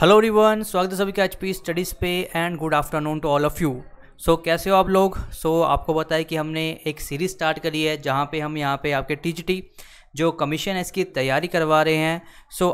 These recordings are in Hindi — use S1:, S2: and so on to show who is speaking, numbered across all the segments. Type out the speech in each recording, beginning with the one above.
S1: हेलो एवरीवन, स्वागत है सभी का एचपी स्टडीज़ पे and good afternoon to all of you. कैसे हो आप लोग। आपको बताया कि हमने एक सीरीज़ स्टार्ट करी है जहाँ पे हम यहाँ पे आपके टीजीटी जो कमीशन है इसकी तैयारी करवा रहे हैं।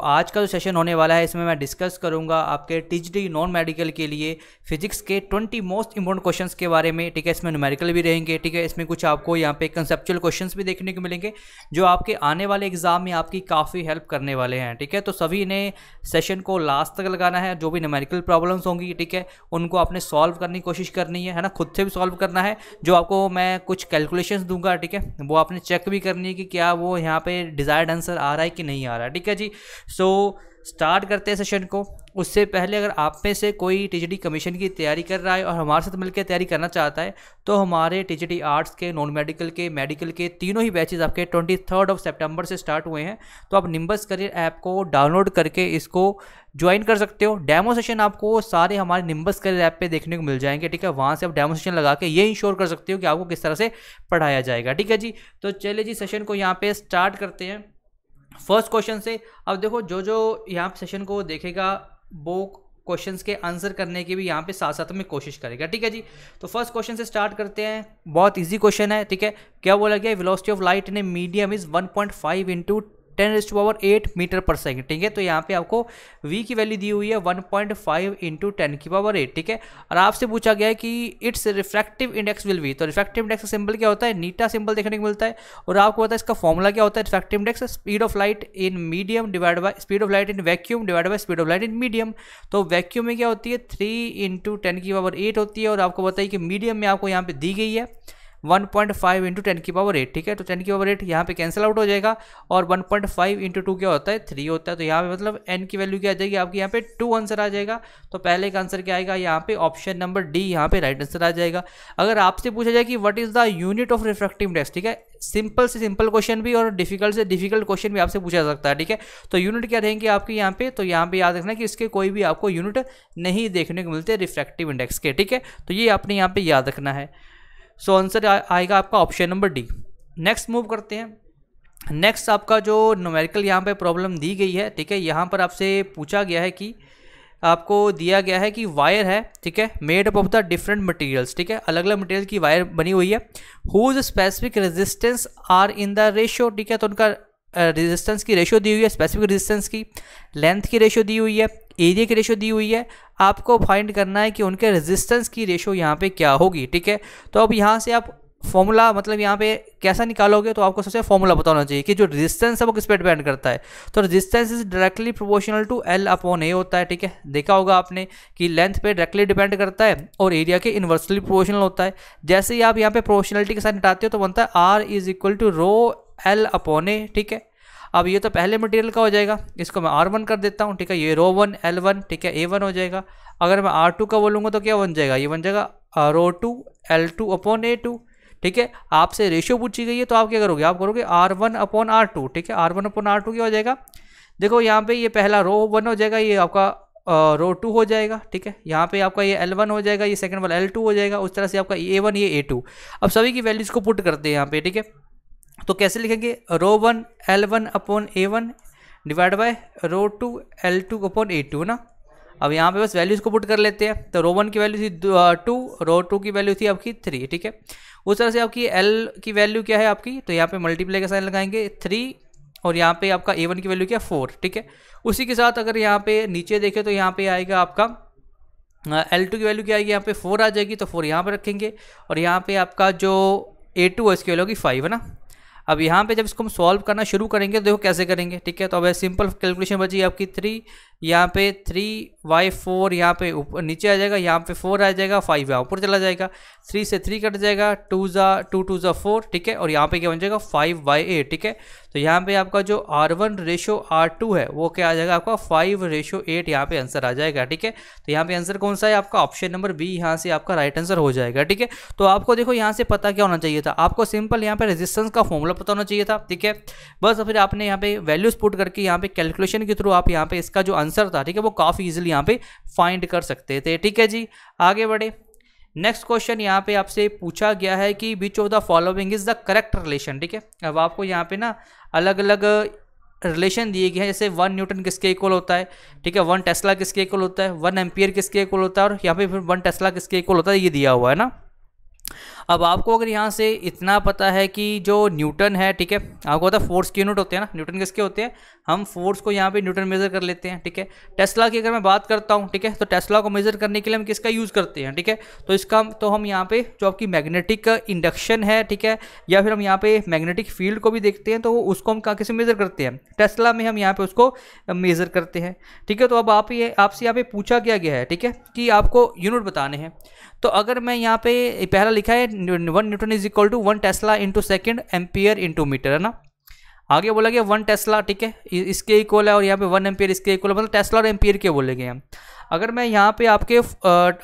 S1: आज का जो सेशन होने वाला है इसमें मैं डिस्कस करूँगा आपके टीजीटी नॉन मेडिकल के लिए फिजिक्स के 20 मोस्ट इंपॉर्टेंट क्वेश्चंस के बारे में। ठीक है, इसमें न्यूमेरिकल भी रहेंगे। ठीक है, इसमें कुछ आपको यहाँ पे कंसेप्चुअल क्वेश्चंस भी देखने को मिलेंगे जो आपके आने वाले एग्जाम में आपकी काफ़ी हेल्प करने वाले हैं। ठीक है, तो सभी ने सेशन को लास्ट तक लगाना है। जो भी न्यूमेरिकल प्रॉब्लम्स होंगी, ठीक है, उनको आपने सॉल्व करने की कोशिश करनी है ना, खुद से भी सॉल्व करना है। जो आपको मैं कुछ कैलकुलेशंस दूंगा, ठीक है, वो आपने चेक भी करनी है कि क्या वो यहाँ पे डिजायर्ड आंसर आ रहा है कि नहीं आ रहा है। ठीक है जी, स्टार्ट करते हैं सेशन को। उससे पहले अगर आप में से कोई टीजीटी कमीशन की तैयारी कर रहा है और हमारे साथ मिलकर तैयारी करना चाहता है तो हमारे टीजीटी आर्ट्स के, नॉन मेडिकल के, मेडिकल के तीनों ही बैचेस आपके 23 सितंबर से स्टार्ट हुए हैं। तो आप निम्बस करियर ऐप को डाउनलोड करके इसको ज्वाइन कर सकते हो। डेमो सेशन आपको सारे हमारे निम्बस करियर ऐप पे देखने को मिल जाएंगे। ठीक है, वहाँ से आप डेमो सेशन लगा के ये इंश्योर कर सकते हो कि आपको किस तरह से पढ़ाया जाएगा। ठीक है जी, तो चलिए जी सेशन को यहाँ पे स्टार्ट करते हैं फर्स्ट क्वेश्चन से। अब देखो, जो यहाँ सेशन को देखेगा वो क्वेश्चंस के आंसर करने की भी यहाँ पे साथ साथ में कोशिश करेगा। ठीक है जी, तो फर्स्ट क्वेश्चन से स्टार्ट करते हैं। बहुत इजी क्वेश्चन है। ठीक है, क्या बोला गया, velocity of light in a medium is 1.5 into 10⁸ metre पर सेकंड। ठीक है, तो यहाँ पे आपको v की वैल्यू दी हुई है 1.5 इंटू 10⁸। ठीक है, और आपसे पूछा गया है कि it's refractive index will be. तो रिफ्रैक्टिव इंडेक्स का सिंबल क्या होता है, नीटा सिंबल देखने को मिलता है। और आपको पता है इसका फॉर्मूला क्या होता है, refractive index speed of light in medium divide by speed of light in vacuum divide by speed of light in medium. तो वैक्यूम में क्या होती है 3 इंटू 10⁸ होती है। और आपको बताइए कि मीडियम में आपको यहाँ पे दी गई है 1.5 इंटू 10⁸। ठीक है, तो 10⁸ यहाँ पे कैंसिल आउट हो जाएगा और 1.5 इंटू 2 क्या होता है 3 होता है। तो यहाँ पे मतलब n की वैल्यू क्या आ जाएगी आपकी, यहाँ पे 2 आंसर आ जाएगा। तो पहले का आंसर क्या आएगा, यहाँ पे ऑप्शन नंबर डी यहाँ पे राइट आंसर आ जाएगा। अगर आपसे पूछा जाए कि what is the unit of refractive index, ठीक है, सिंपल से सिंपल क्वेश्चन भी और डिफिकल्ट से डिफिकल्ट क्वेश्चन भी आपसे पूछा जा सकता है। ठीक है, तो यूनिट क्या रहेंगे आपके यहाँ पे, तो यहाँ पे याद रखना कि इसके कोई भी आपको यूनिट नहीं देखने को मिलते रिफ्रैक्टिव इंडेक्स के। ठीक है, तो ये आपने यहाँ पे याद रखना है। आंसर आएगा आपका option number D. Next move करते हैं। नेक्स्ट आपका जो न्यूमेरिकल यहाँ पे प्रॉब्लम दी गई है, ठीक है, यहाँ पर आपसे पूछा गया है कि आपको दिया गया है कि वायर है, ठीक है, made up of the different materials. ठीक है, अलग अलग मटेरियल की वायर बनी हुई है। Whose specific resistance are in the ratio. ठीक है, तो उनका रेजिस्टेंस की रेशियो दी हुई है, स्पेसिफिक रेजिस्टेंस की, लेंथ की रेशियो दी हुई है, एरिया की रेशियो दी हुई है। आपको फाइंड करना है कि उनके रेजिस्टेंस की रेशियो यहाँ पे क्या होगी। ठीक है, तो अब यहाँ से आप फॉर्मूला मतलब यहाँ पे कैसा निकालोगे, तो आपको सबसे फॉर्मूला बताना चाहिए कि जो रेजिस्टेंस है वो किस पे डिपेंड करता है। तो resistance is directly proportional to L/A होता है। ठीक है, देखा होगा आपने कि लेंथ पे डायरेक्टली डिपेंड करता है और एरिया के इन्वर्सली प्रोपोर्शनल होता है। जैसे ही आप यहाँ पे प्रोपोर्शनलिटी के साथ हटाते हो तो बनता है R is equal to ρL/A। ठीक है, अब ये तो पहले मटेरियल का हो जाएगा, इसको मैं R1 कर देता हूँ। ठीक है, ये ρ1 L1, ठीक है, A1 हो जाएगा। अगर मैं R2 का बोलूँगा तो क्या बन जाएगा, ये बन जाएगा ρ2 L2/A2। ठीक है, आपसे रेशियो पूछी गई है तो आप क्या करोगे, आप करोगे R1/R2। ठीक है, R1/R2 क्या हो जाएगा, देखो यहाँ पे ये पहला ρ1 हो जाएगा, ये आपका ρ2 हो जाएगा। ठीक है, यहाँ पे आपका ये L1 हो जाएगा, ये सेकंड वाला L2 हो जाएगा। उस तरह से आपका A1 ये A2। अब सभी की वैल्यूज को पुट करते हैं यहाँ पे। ठीक है, तो कैसे लिखेंगे, ρ1 L1/A1 डिवाइड बाय ρ2 L2/A2 ना। अब यहाँ पे बस वैल्यूज़ को पुट कर लेते हैं। तो ρ1 की वैल्यू थी 2, ρ2 की वैल्यू थी आपकी 3। ठीक है, उस तरह से आपकी L की वैल्यू क्या है आपकी, तो यहाँ पे मल्टीप्लाई का साइन लगाएंगे 3 और यहाँ पे आपका A1 की वैल्यू क्या 4। ठीक है, उसी के साथ अगर यहाँ पे नीचे देखें तो यहाँ पे आएगा आपका L2 की वैल्यू क्या आएगी, यहाँ पे 4 आ जाएगी, तो 4 यहाँ पर रखेंगे। और यहाँ पे आपका जो A2 है इसकी वैल्यू होगी 5 है ना। अब यहाँ पे जब इसको हम सॉल्व करना शुरू करेंगे तो देखो कैसे करेंगे। ठीक है, तो अब सिंपल कैलकुलेशन बची आपकी 3, यहाँ पे 3/4 यहाँ पे ऊपर नीचे आ जाएगा, यहाँ पे 4 आ जाएगा, 5 यहाँ ऊपर चला जाएगा, 3 से 3 कट जाएगा, 2 4। ठीक है, और यहाँ पे क्या बन जाएगा 5/8। ठीक है, तो यहाँ पे आपका जो R1/R2 है वो क्या आ जाएगा आपका 5/8, यहाँ पे आंसर आ जाएगा। ठीक है, तो यहाँ पे आंसर कौन सा है आपका, ऑप्शन नंबर बी यहाँ से आपका राइट आंसर हो जाएगा। ठीक है, तो आपको देखो यहाँ से पता क्या होना चाहिए था, आपको सिंपल यहाँ पे रेजिस्टेंस का फॉर्मूला पता होना चाहिए था। ठीक है, बस फिर आपने यहाँ पे वैल्यूज पुट करके यहाँ पे कैलकुलेशन के थ्रू आप यहाँ पे इसका जो आंसर था, ठीक है, वो काफ़ी इजीली यहाँ पे फाइंड कर सकते थे। ठीक है जी, आगे बढ़े। नेक्स्ट क्वेश्चन यहाँ पे आपसे पूछा गया है कि which of the following is the correct relation. ठीक है, अब आपको यहाँ पे ना अलग अलग रिलेशन दिए गए हैं, जैसे 1 न्यूटन किसके इक्वल होता है, ठीक है, 1 टेस्ला किसके इक्वल होता है, 1 एम्पियर किसके इक्वल होता है, और यहाँ पे फिर 1 टेस्ला किसके इक्वल होता है, ये दिया हुआ है ना। अब आपको अगर यहाँ से इतना पता है कि जो न्यूटन है, ठीक है, आपको पता है फोर्स के यूनिट होते हैं ना, न्यूटन किसके होते हैं, हम फोर्स को यहाँ पे न्यूटन मेजर कर लेते हैं, ठीक है। टेस्ला की अगर मैं बात करता हूँ, ठीक है, तो टेस्ला को मेजर करने के लिए हम किसका यूज़ करते हैं, ठीक है, तो इसका तो हम यहाँ पे जो आपकी मैग्नेटिक इंडक्शन है, ठीक है, या फिर हम यहाँ पे मैग्नेटिक फील्ड को भी देखते हैं, तो उसको हम किसे मेजर करते हैं, टेस्ला में हम यहाँ पे उसको मेजर करते हैं, ठीक है। तो अब आपसे यहाँ पे पूछा गया है, ठीक है, कि आपको यूनिट बताने हैं। तो अगर मैं यहाँ पे पहला लिखा है 1 newton is equal to 1 tesla into second ampere into metre, है ना। आगे बोला गया 1 टेस्ला, ठीक है, इसके इक्वल है, और यहाँ पे 1 एम्पियर इसके इक्वल है, मतलब टेस्ला और एम्पियर के बोले गए हैं। अगर मैं यहाँ पे आपके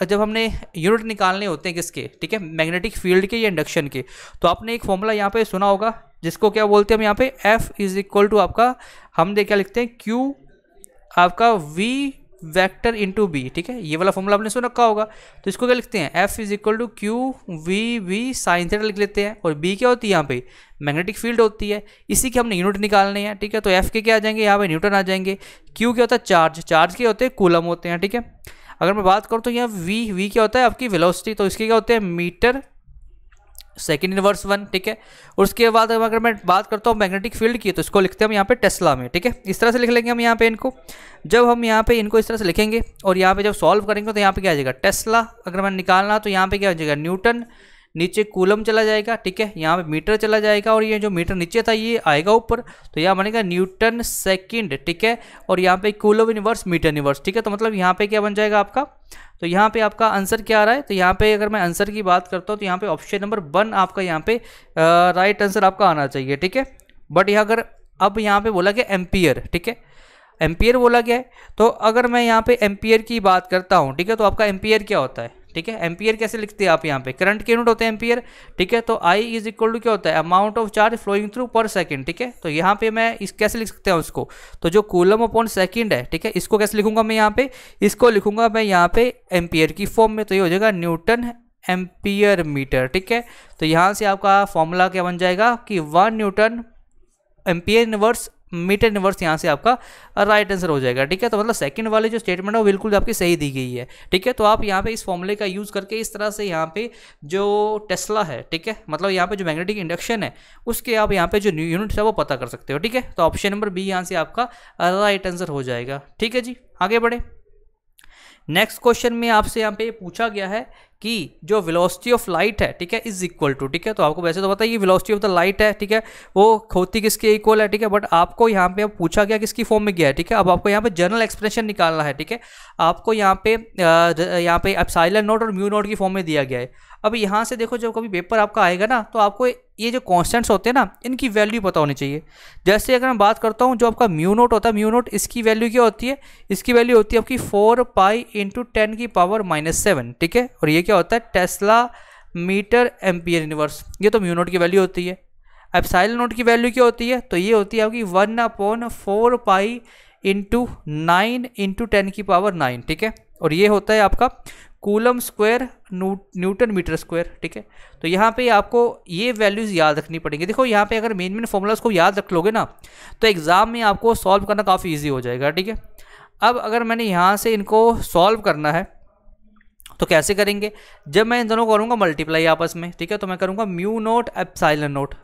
S1: जब हमने यूनिट निकालने होते हैं किसके, ठीक है, मैग्नेटिक फील्ड के या इंडक्शन के, तो आपने एक फॉर्मूला यहाँ पे सुना होगा जिसको क्या बोलते हैं हम यहाँ पे F इज इक्वल टू आपका, हम क्या लिखते हैं, Q आपका V वेक्टर इंटू बी, ठीक है, ये वाला फॉर्मूला आपने सुन रखा होगा। तो इसको क्या लिखते हैं, F is equal to q v v sine theta लिख लेते हैं, और B क्या होती है यहाँ पे मैग्नेटिक फील्ड होती है, इसी के हमने यूनिट निकालने हैं, ठीक है। तो F के क्या आ जाएंगे, यहाँ पे न्यूटन आ जाएंगे, Q क्या होता है चार्ज, चार्ज के होते हैं कूलम होते हैं, ठीक है। अगर मैं बात करूँ तो यहाँ V क्या होता है आपकी वेलोसिटी, तो इसके क्या होते हैं मीटर सेकेंड इनवर्स 1, ठीक है। और उसके बाद अगर मैं बात करता हूँ मैग्नेटिक फील्ड की, तो इसको लिखते हैं हम यहाँ पे टेस्ला में, ठीक है, इस तरह से लिख लेंगे हम यहाँ पे इनको। जब हम यहाँ पे इनको इस तरह से लिखेंगे और यहाँ पे जब सॉल्व करेंगे तो यहाँ पे क्या आ जाएगा टेस्ला, अगर मैं निकालना तो यहाँ पे क्या हो जाएगा न्यूटन, नीचे कूलम चला जाएगा, ठीक है, यहाँ पे मीटर चला जाएगा, और ये जो मीटर नीचे था ये आएगा ऊपर, तो यहाँ बनेगा न्यूटन सेकंड, ठीक है, और यहाँ पे कूलम इनवर्स मीटर इनवर्स, ठीक है। तो मतलब यहाँ पे क्या बन जाएगा आपका, तो यहाँ पे आपका आंसर क्या आ रहा है, तो यहाँ पे अगर मैं आंसर की बात करता हूँ तो यहाँ पे ऑप्शन नंबर 1 आपका यहाँ पे राइट आंसर आपका आना चाहिए, ठीक है। बट यहाँ अगर अब यहाँ पे बोला गया एम्पियर, ठीक है, एम्पियर बोला गया है, तो अगर मैं यहाँ पे एम्पियर की बात करता हूँ, ठीक है, तो आपका एम्पियर क्या होता है, ठीक है, एम्पियर कैसे लिखते हैं आप, यहाँ पे करंट के यूनिट होते हैं एम्पियर, ठीक है। तो आई इज इक्वल टू क्या होता है amount of charge flowing through पर सेकंड, ठीक है। तो यहाँ पे मैं इस कैसे लिख सकते हैं उसको, तो जो कूलम अपॉन सेकंड है, ठीक है, इसको कैसे लिखूंगा मैं यहाँ पे, इसको लिखूंगा मैं यहाँ पे एम्पियर की फॉर्म में, तो ये हो जाएगा न्यूटन एम्पियर मीटर, ठीक है। तो यहाँ से आपका फॉर्मूला क्या बन जाएगा कि 1 newton ampere inverse metre inverse, यहाँ से आपका राइट आंसर हो जाएगा, ठीक है। तो मतलब सेकंड वाली जो स्टेटमेंट है वो बिल्कुल आपकी सही दी गई है, ठीक है। तो आप यहाँ पे इस फॉर्मूले का यूज़ करके इस तरह से यहाँ पे जो टेस्ला है, ठीक है, मतलब यहाँ पे जो मैग्नेटिक इंडक्शन है उसके आप यहाँ पे जो यूनिट है वो पता कर सकते हो, ठीक है। तो ऑप्शन नंबर बी यहाँ से आपका राइट आंसर हो जाएगा, ठीक है जी। आगे बढ़े, नेक्स्ट क्वेश्चन में आपसे यहाँ पे पूछा गया है कि जो वेलोसिटी ऑफ लाइट है, ठीक है, इज इक्वल टू, ठीक है, तो आपको वैसे तो पता है ये वेलोसिटी ऑफ द लाइट है, ठीक है, वो होती किसके इक्वल है, ठीक है, बट आपको यहाँ पे अब पूछा गया किसकी फॉर्म में गया है, ठीक है। अब आपको यहाँ पे जनरल एक्सप्रेशन निकालना है, ठीक है, आपको यहाँ पे एप्सिलॉन नॉट और म्यू नॉट की फॉर्म में दिया गया है। अब यहाँ से देखो जब कभी पेपर आपका आएगा ना, तो आपको ये जो कॉन्स्टेंट्स होते हैं ना इनकी वैल्यू पता होनी चाहिए। जैसे अगर मैं बात करता हूँ जो आपका म्यू नोट होता है, म्यू नोट इसकी वैल्यू क्या होती है, इसकी वैल्यू होती है आपकी 4 पाई इंटू 10 की पावर -7, ठीक है। और ये क्या होता है टेस्ला मीटर एम्पियर इनवर्स, ये तो म्यू नोट की वैल्यू होती है। एप्सिलॉन नोट की वैल्यू क्या होती है, तो ये होती है आपकी 1/4 पाई इंटू 9 इंटू 10 की पावर 9, ठीक है। और ये होता है आपका coulomb square newton metre square, ठीक है। तो यहाँ पे आपको ये वैल्यूज़ याद रखनी पड़ेंगी। देखो यहाँ पे अगर मेन फॉर्मूलाज को याद रख लोगे ना तो एग्ज़ाम में आपको सॉल्व करना काफ़ी इजी हो जाएगा, ठीक है। अब अगर मैंने यहाँ से इनको सॉल्व करना है तो कैसे करेंगे, जब मैं इन दोनों को करूँगा मल्टीप्लाई आपस में, ठीक है, तो मैं करूँगा म्यू नोट एप्सिलॉन नोट,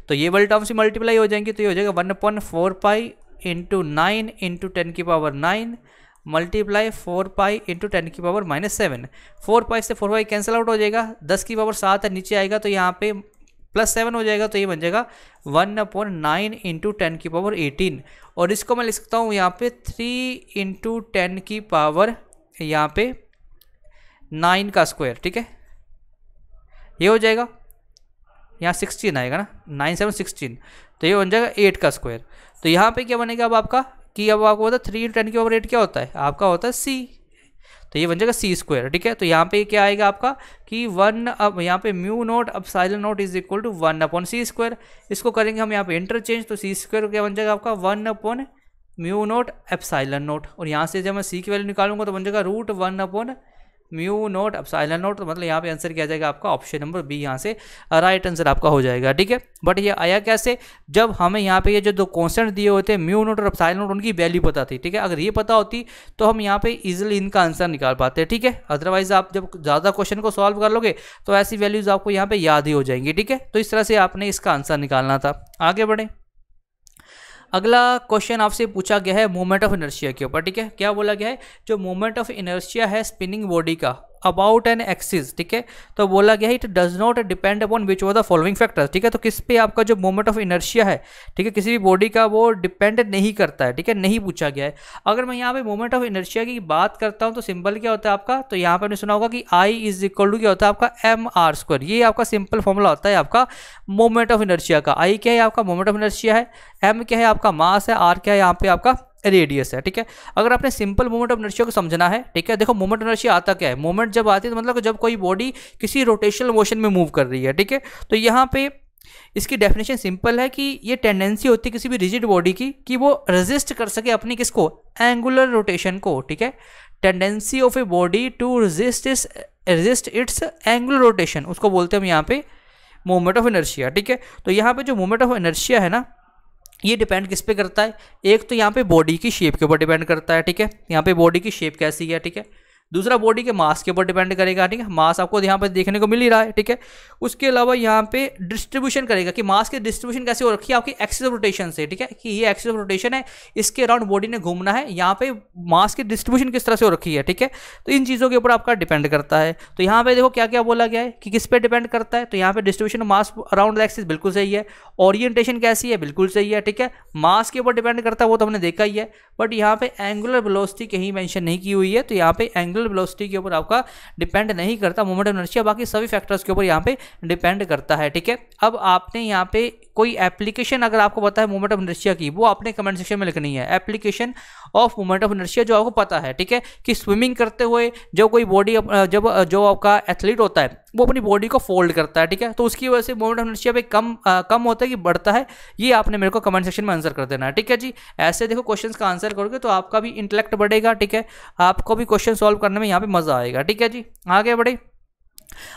S1: तो ये वाली टर्म से मल्टीप्लाई हो जाएंगी, तो ये हो जाएगा 1/4 पाई इंटू 9 इंटू 10 की पावर 9 मल्टीप्लाई 4 पाई इंटू 10 की पावर -7। 4 पाई से 4 पाई कैंसिल आउट हो जाएगा, 10 की पावर 7 है नीचे आएगा तो यहाँ पे +7 हो जाएगा, तो ये बन जाएगा 1/9 इंटू 10 की पावर 18। और इसको मैं लिख सकता हूँ यहाँ पे 3 इंटू 10 की पावर यहाँ पे 9 का स्क्वायर, ठीक है, ये हो जाएगा, यहाँ 16 आएगा ना, 9 7 16, तो ये बन जाएगा 8 का स्क्वायर। तो यहाँ पे क्या बनेगा अब आपका कि अब आपको होता है 3 इंटू 10 की पावर 8 क्या होता है आपका होता है c, तो ये बन जाएगा c स्क्वायर, ठीक है। तो यहाँ पे क्या आएगा आपका कि 1, अब यहाँ पे mu naught epsilon naught is equal to 1/c square, इसको करेंगे हम यहाँ पे इंटरचेंज, तो c स्क्वायर क्या बन जाएगा आपका 1/म्यू नोट एप्सिलॉन नोट, और यहाँ से जब मैं c की वैल्यू निकालूंगा तो बन जाएगा √1/म्यू म्यू नोट एप्सिलॉन नोट, तो मतलब यहाँ पे आंसर क्या आ जाएगा आपका ऑप्शन नंबर बी यहाँ से राइट आंसर आपका हो जाएगा, ठीक है। बट ये आया कैसे, जब हमें यहाँ पे ये जो दो कॉन्स्टेंट दिए होते हैं म्यू नोट और एप्सिलॉन नोट, उनकी वैल्यू पता थी, ठीक है। अगर ये पता होती तो हम यहाँ पे इजीली इनका आंसर निकाल पाते, ठीक है। अदरवाइज आप जब ज़्यादा क्वेश्चन को सॉल्व कर लोगे तो ऐसी वैल्यूज आपको यहाँ पे याद ही हो जाएंगी, ठीक है। तो इस तरह से आपने इसका आंसर निकालना था। आगे बढ़े, अगला क्वेश्चन आपसे पूछा गया है मोमेंट ऑफ इनर्शिया के ऊपर, ठीक है। क्या बोला गया है, जो मोमेंट ऑफ इनर्शिया है स्पिनिंग बॉडी का अबाउट एन एक्सिस, ठीक है, तो बोला गया है it does not depend upon which were the following factors, ठीक है। तो किस पे आपका जो मोमेंट ऑफ इनर्शिया है, ठीक है, किसी भी बॉडी का वो डिपेंड नहीं करता है, ठीक है, नहीं पूछा गया है। अगर मैं यहाँ पे मोमेंट ऑफ इनर्शिया की बात करता हूँ तो सिंपल क्या होता है आपका, तो यहाँ पे आपने सुना होगा कि I इज इक्वल टू क्या होता है आपका mr², ये आपका सिंपल फॉर्मूला होता है आपका मोमेंट ऑफ इनर्शिया का। I क्या है आपका मोमेंट ऑफ इनर्शिया है, m क्या है आपका मास है, r क्या है यहाँ पे आपका रेडियस है, ठीक है। अगर आपने सिंपल मोमेंट ऑफ इनर्शिया को समझना है, ठीक है, देखो मोमेंट ऑफ इनर्शिया आता क्या है, मोमेंट जब आती है तो मतलब जब कोई बॉडी किसी रोटेशनल मोशन में मूव कर रही है, ठीक है। तो यहाँ पे इसकी डेफिनेशन सिंपल है कि ये टेंडेंसी होती है किसी भी रिजिड बॉडी की कि वो रेजिस्ट कर सके अपनी किसको, एंगुलर रोटेशन को, ठीक है। Tendency of a body to resist its angular rotation, उसको बोलते हैं हम यहाँ पे मोमेंट ऑफ इनर्शिया, ठीक है। तो यहाँ पे जो मोमेंट ऑफ इनर्शिया है ना, ये डिपेंड किस पे करता है, एक तो यहाँ पे बॉडी की शेप के ऊपर डिपेंड करता है, ठीक है, यहाँ पे बॉडी की शेप कैसी है, ठीक है। दूसरा बॉडी के मास के ऊपर डिपेंड करेगा, ठीक है, मास आपको यहाँ पे देखने को मिल ही रहा है, ठीक है। उसके अलावा यहाँ पे डिस्ट्रीब्यूशन करेगा कि मास की डिस्ट्रीब्यूशन कैसे हो रखी है आपकी एक्सिस ऑफ रोटेशन से, ठीक है, कि ये एक्सिस ऑफ रोटेशन है, इसके अराउंड बॉडी ने घूमना है, यहाँ पे मास की डिस्ट्रीब्यूशन किस तरह से हो रखी है, ठीक है। तो इन चीज़ों के ऊपर आपका डिपेंड करता है। तो यहाँ पे देखो क्या क्या बोला गया है कि किस पे डिपेंड करता है, तो यहाँ पे distribution of mass around the axis बिल्कुल सही है, ओरिएंटेशन कैसी है बिल्कुल सही है, ठीक है। मास के ऊपर डिपेंड करता है वो तो हमने देखा ही है, बट यहाँ पे एंगुलर वेलोसिटी कहीं मेंशन नहीं की हुई है, तो यहाँ पे एंगुलर वेलोसिटी के ऊपर आपका डिपेंड नहीं करता मोमेंट ऑफ इनर्शिया, बाकी सभी फैक्टर्स के ऊपर यहाँ पे डिपेंड करता है, ठीक है। अब आपने यहाँ पे कोई एप्लीकेशन अगर आपको पता है मोमेंट ऑफ इनर्शिया की, वो आपने कमेंट सेक्शन में लिखनी है, application of moment of inertia जो आपको पता है, ठीक है, कि स्विमिंग करते हुए जो कोई बॉडी जो आपका एथलीट होता है वो अपनी बॉडी को फोल्ड करता है, ठीक है, तो उसकी वजह से मोमेंट ऑफ इनर्शिया पे कम होता है कि बढ़ता है, ये आपने मेरे को कमेंट सेक्शन में आंसर कर देना है, ठीक है जी। ऐसे देखो क्वेश्चंस का आंसर करोगे तो आपका भी इंटेलेक्ट बढ़ेगा, ठीक है, आपको भी क्वेश्चन सॉल्व करने में यहाँ पे मजा आएगा, ठीक है जी। आगे बढ़े,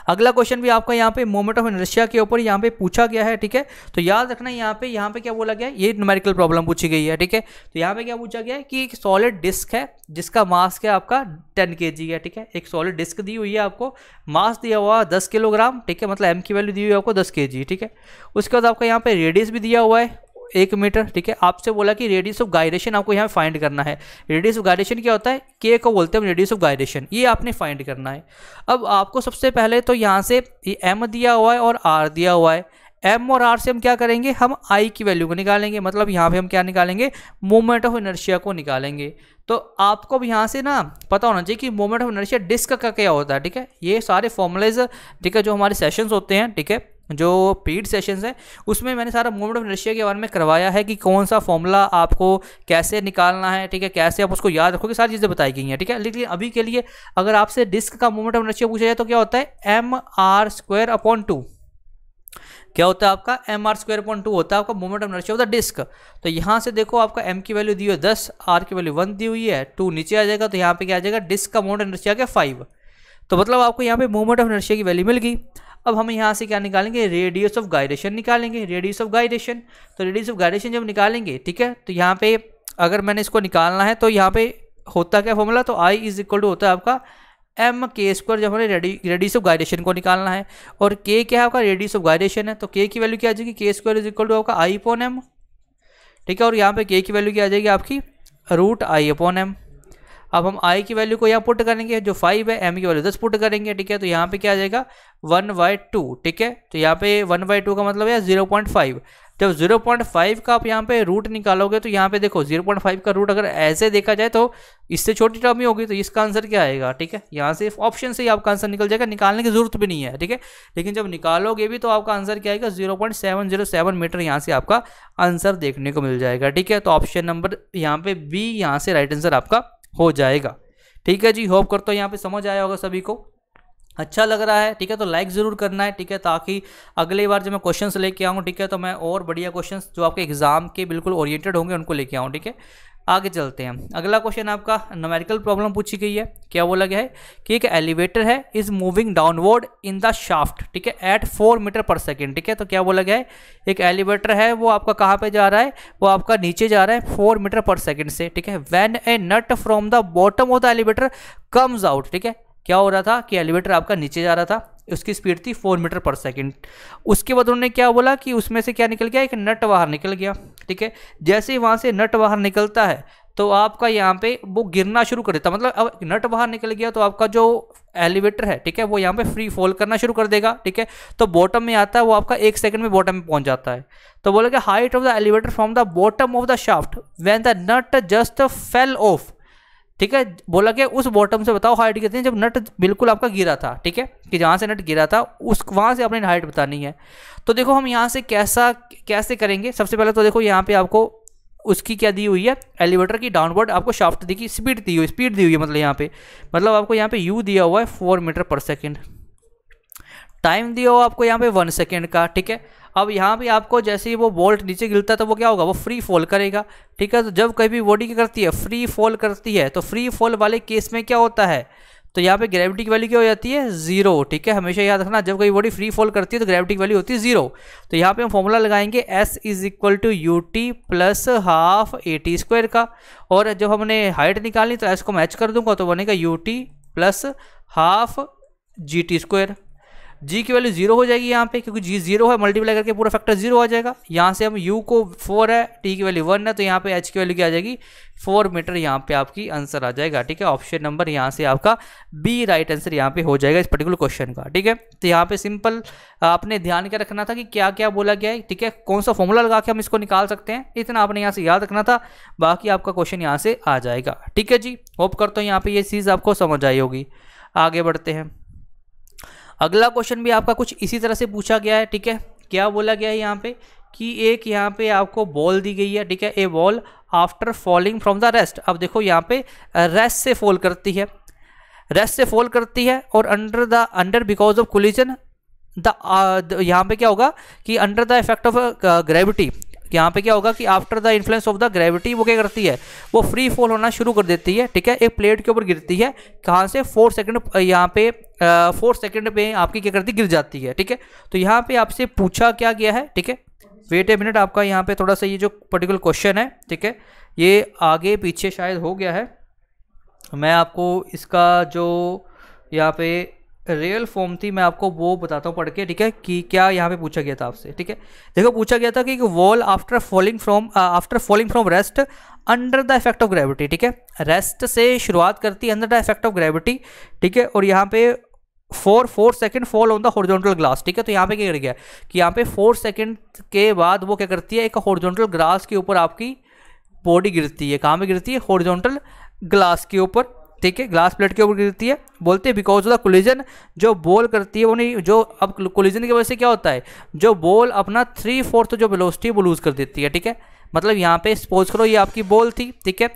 S1: अगला क्वेश्चन भी आपका यहाँ पे मोमेंट ऑफ इनर्शिया के ऊपर यहाँ पे पूछा गया है, ठीक है। तो याद रखना यहाँ पे क्या बोला गया है, ये न्यूमेरिकल प्रॉब्लम पूछी गई है, ठीक है। तो यहाँ पे क्या पूछा गया है कि एक सॉलिड डिस्क है जिसका मास क्या आपका 10 kg है, ठीक है। एक सॉलिड डिस्क दी हुई है, आपको मास दिया हुआ 10 किलोग्राम, ठीक है, मतलब m की वैल्यू दी हुई है आपको 10 kg, ठीक है। उसके बाद आपका यहाँ पे रेडियस भी दिया हुआ है 1 मीटर, ठीक है। आपसे बोला कि रेडियस ऑफ गायरेशन आपको यहाँ फाइंड करना है। रेडियस ऑफ गायरेशन क्या होता है, के को बोलते हैं रेडियस ऑफ गायरेशन, ये आपने फाइंड करना है। अब आपको सबसे पहले तो यहाँ से एम दिया हुआ है और आर दिया हुआ है, एम और आर से हम क्या करेंगे, हम आई की वैल्यू को निकालेंगे, मतलब यहाँ पे हम क्या निकालेंगे, मोमेंट ऑफ इनर्शिया को निकालेंगे। तो आपको भी यहाँ से ना पता होना चाहिए कि मोमेंट ऑफ इनर्शिया डिस्क का क्या होता है, ठीक है। ये सारे फॉर्मूलेज, ठीक है, जो हमारे सेशंस होते हैं, ठीक है, जो पेड सेशंस हैं उसमें मैंने सारा मोमेंट ऑफ इनर्शिया के बारे में करवाया है कि कौन सा फॉर्मूला आपको कैसे निकालना है, ठीक है, कैसे आप उसको याद रखोगे, सारी चीज़ें बताई गई हैं, ठीक है। लेकिन अभी के लिए अगर आपसे डिस्क का मोमेंट ऑफ इनर्शिया पूछा जाए तो क्या होता है, mr²/2, क्या होता है आपका mr²/2 होता है आपका moment of inertia of the disc. तो यहाँ से देखो आपका m की वैल्यू दी हुई है 10, r की वैल्यू 1 दी हुई है, 2 नीचे आ जाएगा, तो यहाँ पे क्या आ जाएगा, डिस्क का मोमेंट ऑफ इनर्शिया क्या 5, तो मतलब आपको यहाँ पे मोमेंट ऑफ इनर्शिया की वैल्यू मिल गई। अब हम यहाँ से क्या निकालेंगे, रेडियस ऑफ गायरेशन निकालेंगे, रेडियस ऑफ गायरेशन। तो रेडियस ऑफ गायरेशन जब निकालेंगे, ठीक है, तो यहाँ पे अगर मैंने इसको निकालना है तो यहाँ पे होता क्या फॉर्मूला, तो I इज इक्वल टू होता है आपका mk², जब हमें रेडियस ऑफ गायरेशन को निकालना है, और k क्या है आपका रेडियस ऑफ गायरेशन है, तो k की वैल्यू क्या आ जाएगी, k² इज इक्वल टू आपका I/m, ठीक है, और यहाँ पे k की वैल्यू क्या आ जाएगी आपकी √I/m। अब हम I की वैल्यू को यहाँ पुट करेंगे, जो 5 है, m की वैल्यू 10 पुट करेंगे, ठीक है, तो यहाँ पे क्या आ जाएगा 1/2, ठीक है। तो यहाँ पे 1/2 का मतलब है 0.5। जब 0.5 का आप यहाँ पे रूट निकालोगे तो यहाँ पे देखो 0.5 का रूट अगर ऐसे देखा जाए तो इससे छोटी टर्म ही होगी, तो इसका आंसर क्या आएगा, ठीक है। यहाँ से ऑप्शन से ही आपका आंसर निकल जाएगा, निकालने की जरूरत भी नहीं है, ठीक है। लेकिन जब निकालोगे भी तो आपका आंसर क्या आएगा, 0.707 मीटर यहाँ से आपका आंसर देखने को मिल जाएगा, ठीक है। तो ऑप्शन नंबर यहाँ पे बी यहाँ से राइट आंसर आपका हो जाएगा, ठीक है जी। होप करता हूँ यहाँ पे समझ आया होगा सभी को, अच्छा लग रहा है, ठीक है, तो लाइक ज़रूर करना है, ठीक है, ताकि अगली बार जब मैं क्वेश्चंस लेके आऊँ, ठीक है, तो मैं और बढ़िया क्वेश्चंस जो आपके एग्जाम के बिल्कुल ओरिएंटेड होंगे उनको लेके आऊँ, ठीक है। आगे चलते हैं। अगला क्वेश्चन आपका न्यूमेरिकल प्रॉब्लम पूछी गई है। क्या बोला गया है कि एक एलिवेटर है is moving downward in the shaft, ठीक है, एट 4 मीटर पर सेकेंड, ठीक है। तो क्या बोला गया है, एक एलिवेटर है वो आपका कहाँ पे जा रहा है, वो आपका नीचे जा रहा है 4 मीटर पर सेकेंड से, ठीक है। When a nut from the bottom of the elevator comes out, ठीक है। क्या हो रहा था कि एलिवेटर आपका नीचे जा रहा था, उसकी स्पीड थी 4 मीटर पर सेकेंड। उसके बाद उन्होंने क्या बोला कि उसमें से क्या निकल गया, एक नट बाहर निकल गया, ठीक है। जैसे ही वहाँ से नट बाहर निकलता है तो आपका यहाँ पे वो गिरना शुरू कर देता, मतलब अब नट बाहर निकल गया तो आपका जो एलिवेटर है, ठीक है, वो यहाँ पे फ्री फॉल करना शुरू कर देगा, ठीक है। तो बॉटम में आता है वो आपका 1 सेकंड में बॉटम में पहुंच जाता है। तो बोला कि height of the elevator from the bottom of the shaft when the not just fell off, ठीक है। बोला कि उस बॉटम से बताओ हाइट कितनी है जब नट बिल्कुल आपका गिरा था, ठीक है, कि जहाँ से नट गिरा था उस वहाँ से अपनी हाइट बतानी है। तो देखो हम यहाँ से कैसे करेंगे। सबसे पहले तो देखो यहाँ पे आपको उसकी क्या दी हुई है, एलिवेटर की डाउनवर्ड आपको शाफ्ट दी, स्पीड दी हुई है, मतलब यहाँ पे मतलब आपको यहाँ पे यू दिया हुआ है 4 मीटर पर सेकेंड, टाइम दिया हुआ आपको यहाँ पे 1 सेकेंड का, ठीक है। अब यहाँ पे आपको जैसे ही वो बोल्ट नीचे गिरता है तो वो क्या होगा, वो फ्री फॉल करेगा, ठीक है। तो जब कभी भी बॉडी क्या करती है, फ्री फॉल करती है, तो फ्री फॉल वाले केस में क्या होता है, तो यहाँ पे ग्रेविटी की वैल्यू क्या हो जाती है, 0, ठीक है। हमेशा याद रखना जब कोई बॉडी फ्री फॉल करती है तो ग्रेविटी की वैल्यू होती है 0। तो यहाँ पे हम फॉर्मूला लगाएंगे S is equal to ut plus half at square का, और जब हमने हाइट निकालनी तो S को मैच कर दूंगा तो बनेगा ut plus half gt square. g की वैल्यू 0 हो जाएगी यहाँ पे, क्योंकि g 0 है, मल्टीप्लाई करके पूरा फैक्टर 0 आ जाएगा। यहाँ से हम u को 4 है, t की वैल्यू 1 है, तो यहाँ पे h की वैल्यू क्या आ जाएगी, 4 मीटर यहाँ पे आपकी आंसर आ जाएगा, ठीक है। ऑप्शन नंबर यहाँ से आपका बी राइट आंसर यहाँ पे हो जाएगा इस पर्टिकुलर क्वेश्चन का, ठीक है। तो यहाँ पे सिंपल आपने ध्यान क्या रखना था कि क्या क्या बोला गया है, ठीक है, कौन सा फॉर्मूला लगा के हम इसको निकाल सकते हैं, इतना आपने यहाँ से याद रखना था, बाकी आपका क्वेश्चन यहाँ से आ जाएगा, ठीक है जी। होप करता हूँ यहाँ पे ये चीज़ आपको समझ आई होगी। आगे बढ़ते हैं। अगला क्वेश्चन भी आपका कुछ इसी तरह से पूछा गया है, ठीक है। क्या बोला गया है यहाँ पे कि एक यहाँ पे आपको बॉल दी गई है, ठीक है, a ball after falling from the rest. अब देखो यहाँ पे रेस्ट से फॉल करती है, और अंडर बिकॉज ऑफ कोलिजन यहाँ पे क्या होगा कि under the effect of gravity, यहाँ पे क्या होगा कि after the influence of the gravity वो क्या करती है, वो फ्री फॉल होना शुरू कर देती है, ठीक है। एक प्लेट के ऊपर गिरती है, कहाँ से, 4 सेकंड, यहाँ पे 4 सेकंड पे आपकी क्या करती, गिर जाती है, ठीक है। तो यहाँ पे आपसे पूछा क्या गया है, ठीक है, वेट ए मिनट, आपका यहाँ पे थोड़ा सा ये जो पर्टिकुलर क्वेश्चन है, ठीक है, ये आगे पीछे शायद हो गया है। मैं आपको इसका जो यहाँ पे रियल फॉर्म थी मैं आपको वो बताता हूँ पढ़ के, ठीक है, कि क्या यहाँ पे पूछा गया था आपसे, ठीक है। देखो पूछा गया था कि wall after falling from rest under the effect of gravity, ठीक है, रेस्ट से शुरुआत करती है under the effect of gravity, ठीक है, और यहाँ पे 4 second fall on the horizontal glass, ठीक है। तो यहाँ पे क्या कर गया कि यहाँ पे 4 सेकंड के बाद वो क्या करती है, एक हॉरिजॉन्टल ग्लास के ऊपर आपकी बॉडी गिरती है, कहाँ पे गिरती है, हॉरिजॉन्टल ग्लास के ऊपर, ठीक है, ग्लास प्लेट के ऊपर गिरती है। बोलते हैं बिकॉज ऑफ द कोलिजन, जो बॉल करती है वो नहीं, जो अब कोलिजन की वजह से क्या होता है, जो बॉल अपना 3/4 जो वेलोसिटी वो लूज कर देती है, ठीक है। मतलब यहाँ पे सपोज करो ये आपकी बॉल थी, ठीक है,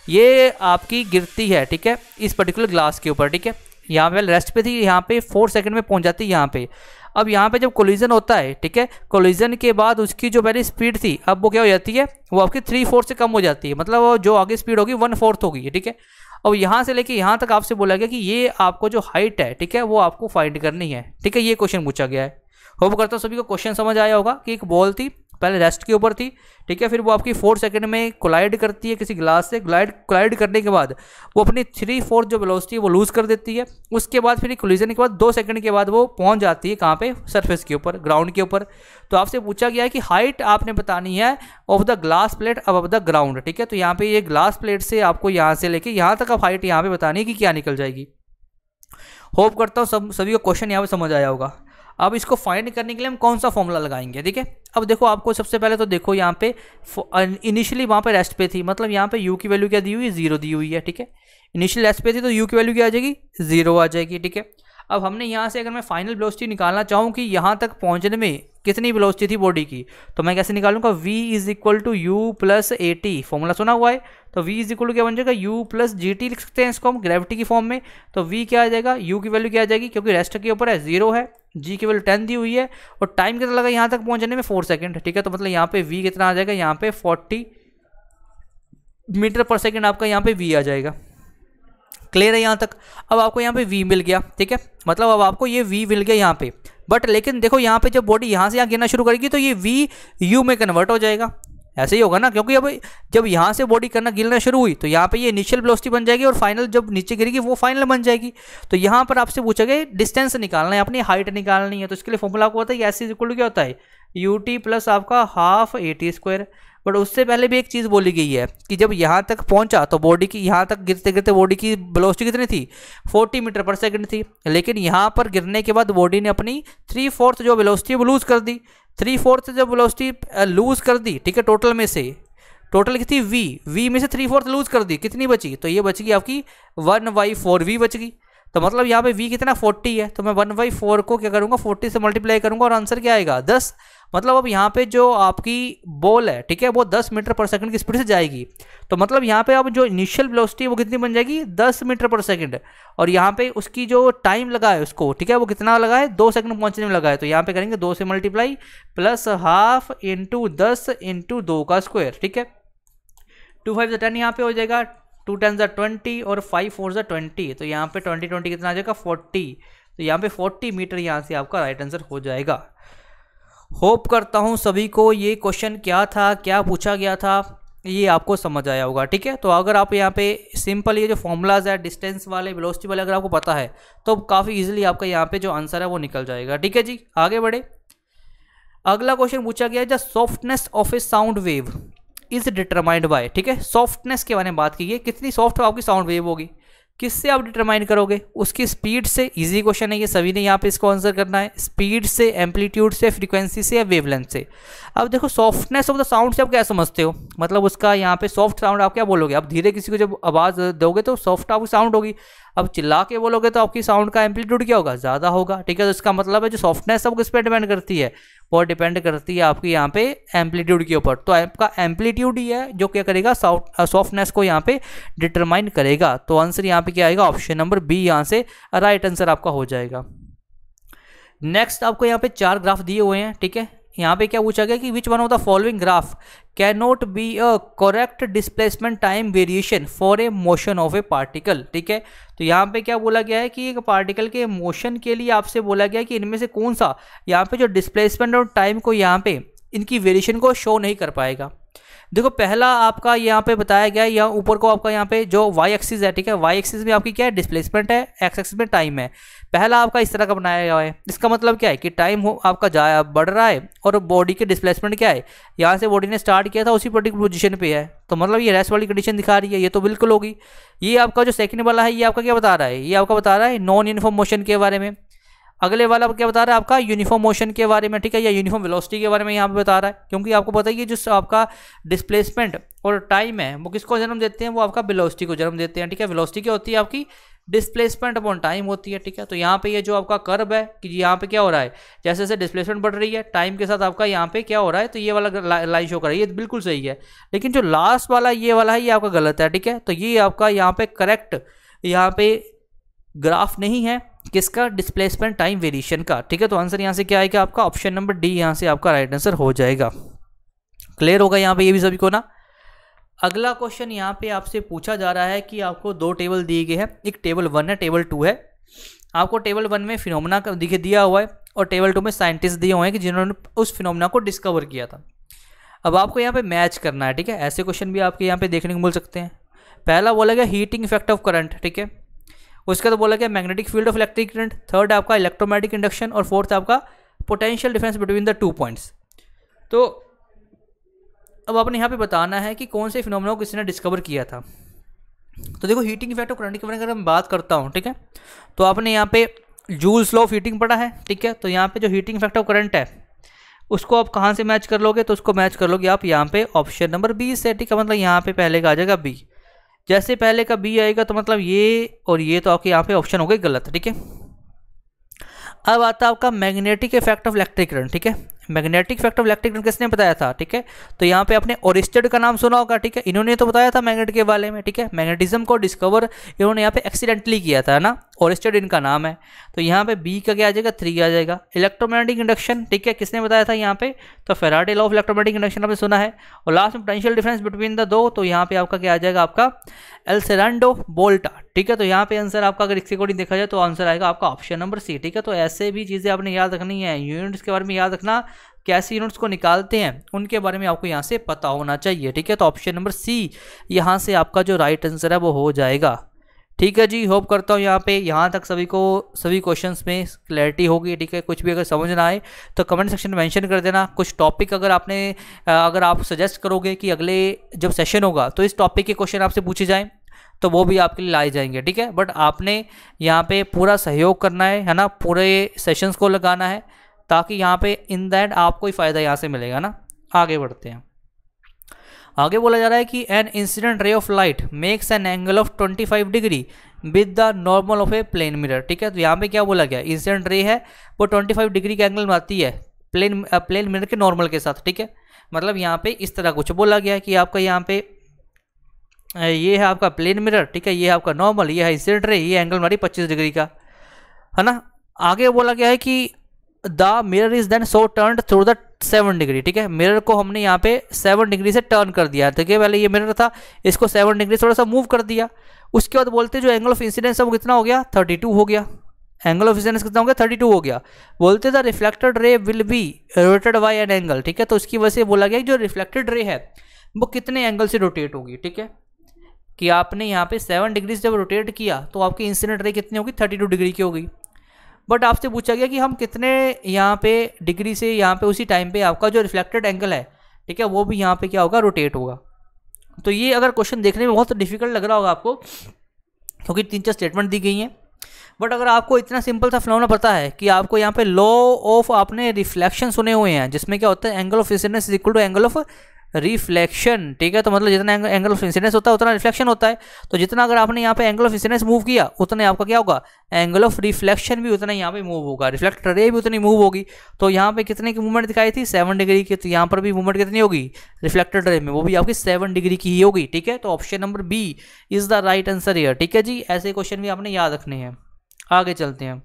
S1: ये आपकी गिरती है, ठीक है, इस पर्टिकुलर ग्लास के ऊपर, ठीक है, यहाँ पे रेस्ट पे थी, यहाँ पे 4 सेकंड में पहुँच जाती है यहाँ पे। अब यहाँ पे जब कोलिजन होता है, ठीक है, कोलिजन के बाद उसकी जो पहले स्पीड थी अब वो क्या हो जाती है, वो आपकी 3/4 से कम हो जाती है, मतलब जो आगे स्पीड होगी 1/4 होगी, ठीक है। और यहाँ से लेके यहाँ तक आपसे बोला गया कि ये आपको जो हाइट है, ठीक है, वो आपको फाइंड करनी है, ठीक है, ये क्वेश्चन पूछा गया है। होप करता हूँ सभी को क्वेश्चन समझ आया होगा कि एक बॉल थी, पहले रेस्ट के ऊपर थी, ठीक है, फिर वो आपकी 4 सेकंड में कोलाइड करती है किसी ग्लास से, कोलाइड करने के बाद वो अपनी 3/4 जो वेलोसिटी है वो लूज कर देती है। उसके बाद फिर कोलिजन के बाद 2 सेकंड के बाद वो पहुंच जाती है कहाँ पे, सरफेस के ऊपर, ग्राउंड के ऊपर। तो आपसे पूछा गया है कि हाइट आपने बतानी है of the glass plate above the ground, ठीक है। तो यहाँ पे ये ग्लास प्लेट से आपको यहाँ से लेके यहाँ तक आप हाइट यहाँ पे बतानी है कि क्या निकल जाएगी। होप करता हूँ सभी को क्वेश्चन यहाँ पे समझ आया होगा। अब इसको फाइंड करने के लिए हम कौन सा फॉर्मूला लगाएंगे, ठीक है। अब देखो आपको सबसे पहले तो देखो यहाँ पे इनिशियली वहाँ पे रेस्ट पे थी, मतलब यहाँ पे u की वैल्यू क्या दी हुई है, 0 दी हुई है, ठीक है। इनिशियल रेस्ट पे थी तो u की वैल्यू क्या आ जाएगी, 0 आ जाएगी, ठीक है। अब हमने यहाँ से अगर मैं फाइनल वेलोसिटी निकालना चाहूँ कि यहाँ तक पहुँचने में कितनी वेलोसिटी थी बॉडी की, तो मैं कैसे निकालूंगा, v is equal to u plus a t, formula सुना हुआ है। तो v इज इक्वल टू क्या बन जाएगा, u प्लस जी टी लिख सकते हैं इसको हम ग्रेविटी की फॉर्म में। तो v क्या आ जाएगा, u की वैल्यू क्या आ जाएगी, क्योंकि रेस्ट के ऊपर है 0 है, g की वैल्यू 10 दी हुई है, और टाइम कितना लगा यहाँ तक पहुँचने में 4 सेकंड, ठीक है। तो मतलब यहाँ पे v कितना आ जाएगा, यहाँ पे 40 मीटर पर सेकंड आपका यहाँ पे v आ जाएगा। क्लियर है यहाँ तक? अब आपको यहाँ पे v मिल गया, ठीक है, मतलब अब आपको ये v मिल गया यहाँ पे। बट लेकिन देखो यहाँ पे जब बॉडी यहाँ से यहाँ गिरना शुरू करेगी तो ये v u में कन्वर्ट हो जाएगा। ऐसे ही होगा ना, क्योंकि अब जब यहाँ से बॉडी गिरना शुरू हुई तो यहाँ पे ये इनिशियल वेलोसिटी बन जाएगी और फाइनल जब नीचे गिरेगी वो फाइनल बन जाएगी। तो यहाँ पर आपसे पूछा गया डिस्टेंस निकालना है, अपनी हाइट निकालनी है। तो इसके लिए फॉर्मूला आपको पता है एस इज इक्वल टू क्या होता है, ut प्लस आपका हाफ at स्क्वायर। बट उससे पहले भी एक चीज़ बोली गई है कि जब यहाँ तक पहुँचा तो बॉडी की यहाँ तक गिरते गिरते बॉडी की वेलोसिटी कितनी थी, 40 मीटर पर सेकंड थी। लेकिन यहाँ पर गिरने के बाद बॉडी ने अपनी 3/4 जो वेलोसिटी वो लूज़ कर दी। 3/4 जब वेलोसिटी लूज़ कर दी, ठीक है, टोटल में से, टोटल कितनी v में से 3/4 लूज़ कर दी, कितनी बची, तो ये बचेगी आपकी 1/4 v बच गई। तो मतलब यहाँ पे v कितना 40 है, तो मैं 1/4 को क्या करूँगा 40 से मल्टीप्लाई करूँगा और आंसर क्या आएगा 10। मतलब अब यहाँ पे जो आपकी बॉल है, ठीक है, वो 10 मीटर पर सेकंड की स्पीड से जाएगी। तो मतलब यहाँ पे अब जो इनिशियल वेलोसिटी है वो कितनी बन जाएगी 10 मीटर पर सेकंड। और यहाँ पे उसकी जो टाइम लगा है उसको, ठीक है, वो कितना लगा है 2 सेकंड पहुँचने में लगा है। तो यहाँ पे करेंगे 2 से multiply plus half into 10 into 2 का स्क्वायर, ठीक है। 2 5 10 यहाँ पे हो जाएगा, 2 10 20 और 5 4 20। तो यहाँ पे 20 20 कितना आ जाएगा 40। तो यहाँ पे 40 मीटर यहाँ से आपका राइट आंसर हो जाएगा। होप करता हूँ सभी को ये क्वेश्चन क्या था, क्या पूछा गया था, ये आपको समझ आया होगा, ठीक है। तो अगर आप यहाँ पे सिंपल ये जो फॉर्मूलाज है डिस्टेंस वाले वेलोसिटी वाले अगर आपको पता है तो काफ़ी इजीली आपका यहाँ पे जो आंसर है वो निकल जाएगा, ठीक है जी। आगे बढ़े, अगला क्वेश्चन पूछा गया है the softness of A sound wave is determined by, ठीक है, सॉफ्टनेस के बारे में बात की है, कितनी सॉफ्ट आपकी साउंड वेव होगी, किससे आप डिटरमाइन करोगे, उसकी स्पीड से। इजी क्वेश्चन है ये, सभी ने यहाँ पे इसको आंसर करना है, स्पीड से, एम्पलीट्यूड से, फ्रीक्वेंसी से या वेवलेंथ से। अब देखो सॉफ्टनेस ऑफ द साउंड से आप क्या समझते हो, मतलब उसका यहाँ पे सॉफ्ट साउंड आप क्या बोलोगे, आप धीरे किसी को जब आवाज़ दोगे तो सॉफ्ट आपकी साउंड होगी, अब चिल्ला के बोलोगे तो आपकी साउंड का एम्पलीट्यूड क्या होगा, ज़्यादा होगा, ठीक है। तो इसका मतलब है जो सॉफ्टनेस है वो किस पे डिपेंड करती है, वो डिपेंड करती है आपकी यहाँ पे एम्पलीट्यूड के ऊपर। तो आपका एम्पलीट्यूड ही है जो क्या करेगा सॉफ्टनेस को यहाँ पे डिटरमाइन करेगा। तो आंसर यहाँ पे क्या आएगा, ऑप्शन नंबर बी यहाँ से राइट आंसर आपका हो जाएगा। नेक्स्ट आपको यहाँ पे 4 ग्राफ दिए हुए हैं, ठीक है। यहाँ पे क्या पूछा गया कि which one of the following graph can not be a correct displacement time variation for a motion of A particle, ठीक है। तो यहाँ पे क्या बोला गया है कि एक पार्टिकल के मोशन के लिए आपसे बोला गया है कि इनमें से कौन सा यहाँ पे जो डिस्प्लेसमेंट और टाइम को यहाँ पे इनकी वेरिएशन को शो नहीं कर पाएगा। देखो पहला आपका यहाँ पे बताया गया है, यहाँ ऊपर को आपका यहाँ पे जो वाई एक्सिस है, ठीक है, वाई एक्सिस में आपकी क्या है डिस्प्लेसमेंट है, एक्स एक्सिस में टाइम है। पहला आपका इस तरह का बनाया गया है, इसका मतलब क्या है कि टाइम आपका बढ़ रहा है और बॉडी के डिस्प्लेसमेंट क्या है, यहाँ से बॉडी ने स्टार्ट किया था उसी पर्टिकुलर पोजीशन पे है, तो मतलब ये रेस्ट वाली कंडीशन दिखा रही है, ये तो बिल्कुल होगी। ये आपका जो सेकंड वाला है ये आपका क्या बता रहा है, ये आपका बता रहा है नॉन यूनिफॉर्म मोशन के बारे में। अगले वाला क्या बता रहा है आपका यूनिफॉर्म मोशन के बारे में, ठीक है, या यूनिफॉर्म वेलोसिटी के बारे में यहाँ पे बता रहा है, क्योंकि आपको पता है कि जो आपका डिस्प्लेसमेंट और टाइम है वो किसको जन्म देते हैं, वो आपका वेलोसिटी को जन्म देते हैं, ठीक है। वेलोसिटी क्या होती है आपकी डिस्प्लेसमेंट अपॉन टाइम होती है, ठीक है। तो यहाँ पे ये जो आपका कर्व है कि यहाँ पे क्या हो रहा है, जैसे जैसे डिस्प्लेसमेंट बढ़ रही है टाइम के साथ आपका यहाँ पे क्या हो रहा है, तो ये वाला लाइन शो कर रही है, ये बिल्कुल सही है। लेकिन जो लास्ट वाला ये वाला है ये आपका गलत है, ठीक है। तो ये आपका यहाँ पे करेक्ट यहाँ पे ग्राफ नहीं है किसका, डिस्प्लेसमेंट टाइम वेरिएशन का, ठीक है। तो आंसर यहाँ से क्या आएगा आपका ऑप्शन नंबर डी यहाँ से आपका राइट आंसर हो जाएगा। क्लियर होगा यहाँ पे ये भी सभी को ना। अगला क्वेश्चन यहाँ पे आपसे पूछा जा रहा है कि आपको 2 टेबल दिए गए हैं, एक टेबल 1 है टेबल 2 है। आपको टेबल 1 में फिनोमेना दिया हुआ है और टेबल 2 में साइंटिस्ट दिए हुए हैं कि जिन्होंने उस फिनोमेना को डिस्कवर किया था। अब आपको यहाँ पे मैच करना है, ठीक है। ऐसे क्वेश्चन भी आपके यहाँ पे देखने को मिल सकते हैं। पहला बोला गया हीटिंग इफेक्ट ऑफ करंट, ठीक है। उसका तो बोला गया magnetic field of electric current, third आपका इलेक्ट्रोमैग्नेटिक इंडक्शन और फोर्थ आपका potential difference between the 2 points. तो अब आपने यहाँ पे बताना है कि कौन से फिनोमेना को किसी ने डिस्कवर किया था। तो देखो हीटिंग इफेक्ट ऑफ करंट के बारे में अगर मैं बात करता हूँ, ठीक है, तो आपने यहाँ पे जूल्स लॉ ऑफ हीटिंग पढ़ा है, ठीक है। तो यहाँ पे जो हीटिंग इफेक्ट ऑफ करंट है उसको आप कहाँ से मैच कर लोगे, तो उसको मैच कर लोगे आप यहाँ पे ऑप्शन नंबर बी से, ठीक है। मतलब यहाँ पे पहले का आ जाएगा बी, जैसे पहले का बी आएगा तो मतलब ये और ये तो आपके यहाँ पे ऑप्शन हो गए गलत, ठीक है। अब आता है आपका magnetic effect of electric current, ठीक है। Magnetic effect of electric current किसने बताया था, ठीक है। तो यहाँ पे आपने ओरिस्टेड का नाम सुना होगा, ठीक है, इन्होंने तो बताया था मैग्नेट के बारे में, ठीक है। मैग्नेटिज्म को डिस्कवर इन्होंने यहाँ पे एक्सीडेंटली किया था ना, ओरिस्टेड इनका नाम है। तो यहाँ पे बी का क्या आ जाएगा, 3 आ जाएगा। इलेक्ट्रोमैग्नेटिक इंडक्शन, ठीक है, किसने बताया था यहाँ पे, तो Faraday law of electromagnetic induction आपने सुना है। और लास्ट में पोटेंशियल डिफरेंस बिटवीन द दो, तो यहाँ पे आपका क्या आ जाएगा, आपका एल्सेरांडो वोल्टा, ठीक है। तो यहाँ पे आंसर आपका अगर इसके अकॉर्डिंग देखा जाए तो आंसर आएगा आपका ऑप्शन नंबर सी, ठीक है। तो ऐसे भी चीज़ें आपने याद रखनी है, यूनिट्स के बारे में याद रखना, कैसे यूनिट्स को निकालते हैं उनके बारे में आपको यहाँ से पता होना चाहिए, ठीक है। तो ऑप्शन नंबर सी यहाँ से आपका जो राइट आंसर है वो हो जाएगा, ठीक है जी। होप करता हूँ यहाँ पे यहाँ तक सभी को सभी क्वेश्चंस में क्लैरिटी होगी, ठीक है। कुछ भी अगर समझ ना आए तो कमेंट सेक्शन में मेंशन कर देना। कुछ टॉपिक अगर आप सजेस्ट करोगे कि अगले जब सेशन होगा तो इस टॉपिक के क्वेश्चन आपसे पूछे जाएँ तो वो भी आपके लिए लाए जाएंगे, ठीक है। बट आपने यहाँ पे पूरा सहयोग करना है ना, पूरे सेशंस को लगाना है, ताकि यहाँ पे इन द एंड आपको ही फ़ायदा यहाँ से मिलेगा ना। आगे बढ़ते हैं। आगे बोला जा रहा है कि an incident ray of light makes an angle of 25 degree with the normal of a plane mirror, ठीक है। तो यहाँ पे क्या बोला गया, इंसिडेंट रे है वो 25 डिग्री का एंगल बनाती है प्लेन मिरर के नॉर्मल के साथ, ठीक है। मतलब यहाँ पे इस तरह कुछ बोला गया है कि आपका यहाँ पे ये है आपका प्लेन मिरर, ठीक है, ये है आपका नॉर्मल, ये है इंसिडेंट रे, ये एंगल हमारी 25 डिग्री का है ना। आगे बोला गया है कि the mirror is then so turned through the 7 degree, ठीक है। मिरर को हमने यहाँ पे 7 डिग्री से टर्न कर दिया, ठीक है। पहले ये मिरर था, इसको 7 डिग्री थोड़ा सा मूव कर दिया। उसके बाद बोलते जो एंगल ऑफ इंसिडेंस है वो कितना हो गया, 32 हो गया। एंगल ऑफ इंसिडेंस कितना हो गया, 32 हो गया। बोलते the reflected ray will be rotated bye an angle, ठीक है। तो उसकी वजह से बोला गया जो रिफ्लेक्टेड रे है वो कितने एंगल से रोटेट होगी, ठीक है। कि आपने यहाँ पे 7 डिग्री से जब रोटेट किया तो आपकी इंसिडेंट रे कितनी होगी, 32 डिग्री की होगी। बट आपसे पूछा गया कि हम कितने यहाँ पे डिग्री से यहाँ पे उसी टाइम पे आपका जो रिफ्लेक्टेड एंगल है, ठीक है, वो भी यहाँ पे क्या होगा, रोटेट होगा। तो ये अगर क्वेश्चन देखने में बहुत डिफिकल्ट लग रहा होगा आपको, क्योंकि 3-4 स्टेटमेंट दी गई हैं। बट अगर आपको इतना सिंपल सा फिनोमेना पता है कि आपको यहाँ पे लॉ ऑफ आपने रिफ्लेक्शन सुने हुए हैं, जिसमें क्या होता है, angle of incidence is equal to angle of reflection, ठीक है। तो मतलब जितना एंगल ऑफ इंसिडेंस होता है उतना रिफ्लेक्शन होता है। तो जितना अगर आपने यहाँ पे एंगल ऑफ इंसिडेंस मूव किया उतना आपका क्या होगा, एंगल ऑफ रिफ्लेक्शन भी उतना यहाँ पे मूव होगा, रिफ्लेक्टेड रे भी उतनी मूव होगी। तो यहाँ पे कितने की मूवमेंट दिखाई थी, 7 डिग्री की। तो यहाँ पर भी मूवमेंट कितनी होगी रिफ्लेक्टेड रे में, वो भी आपकी 7 डिग्री की ही होगी, ठीक है। तो option number B is the right answer here, ठीक है जी। ऐसे क्वेश्चन भी आपने याद रखने हैं। आगे चलते हैं।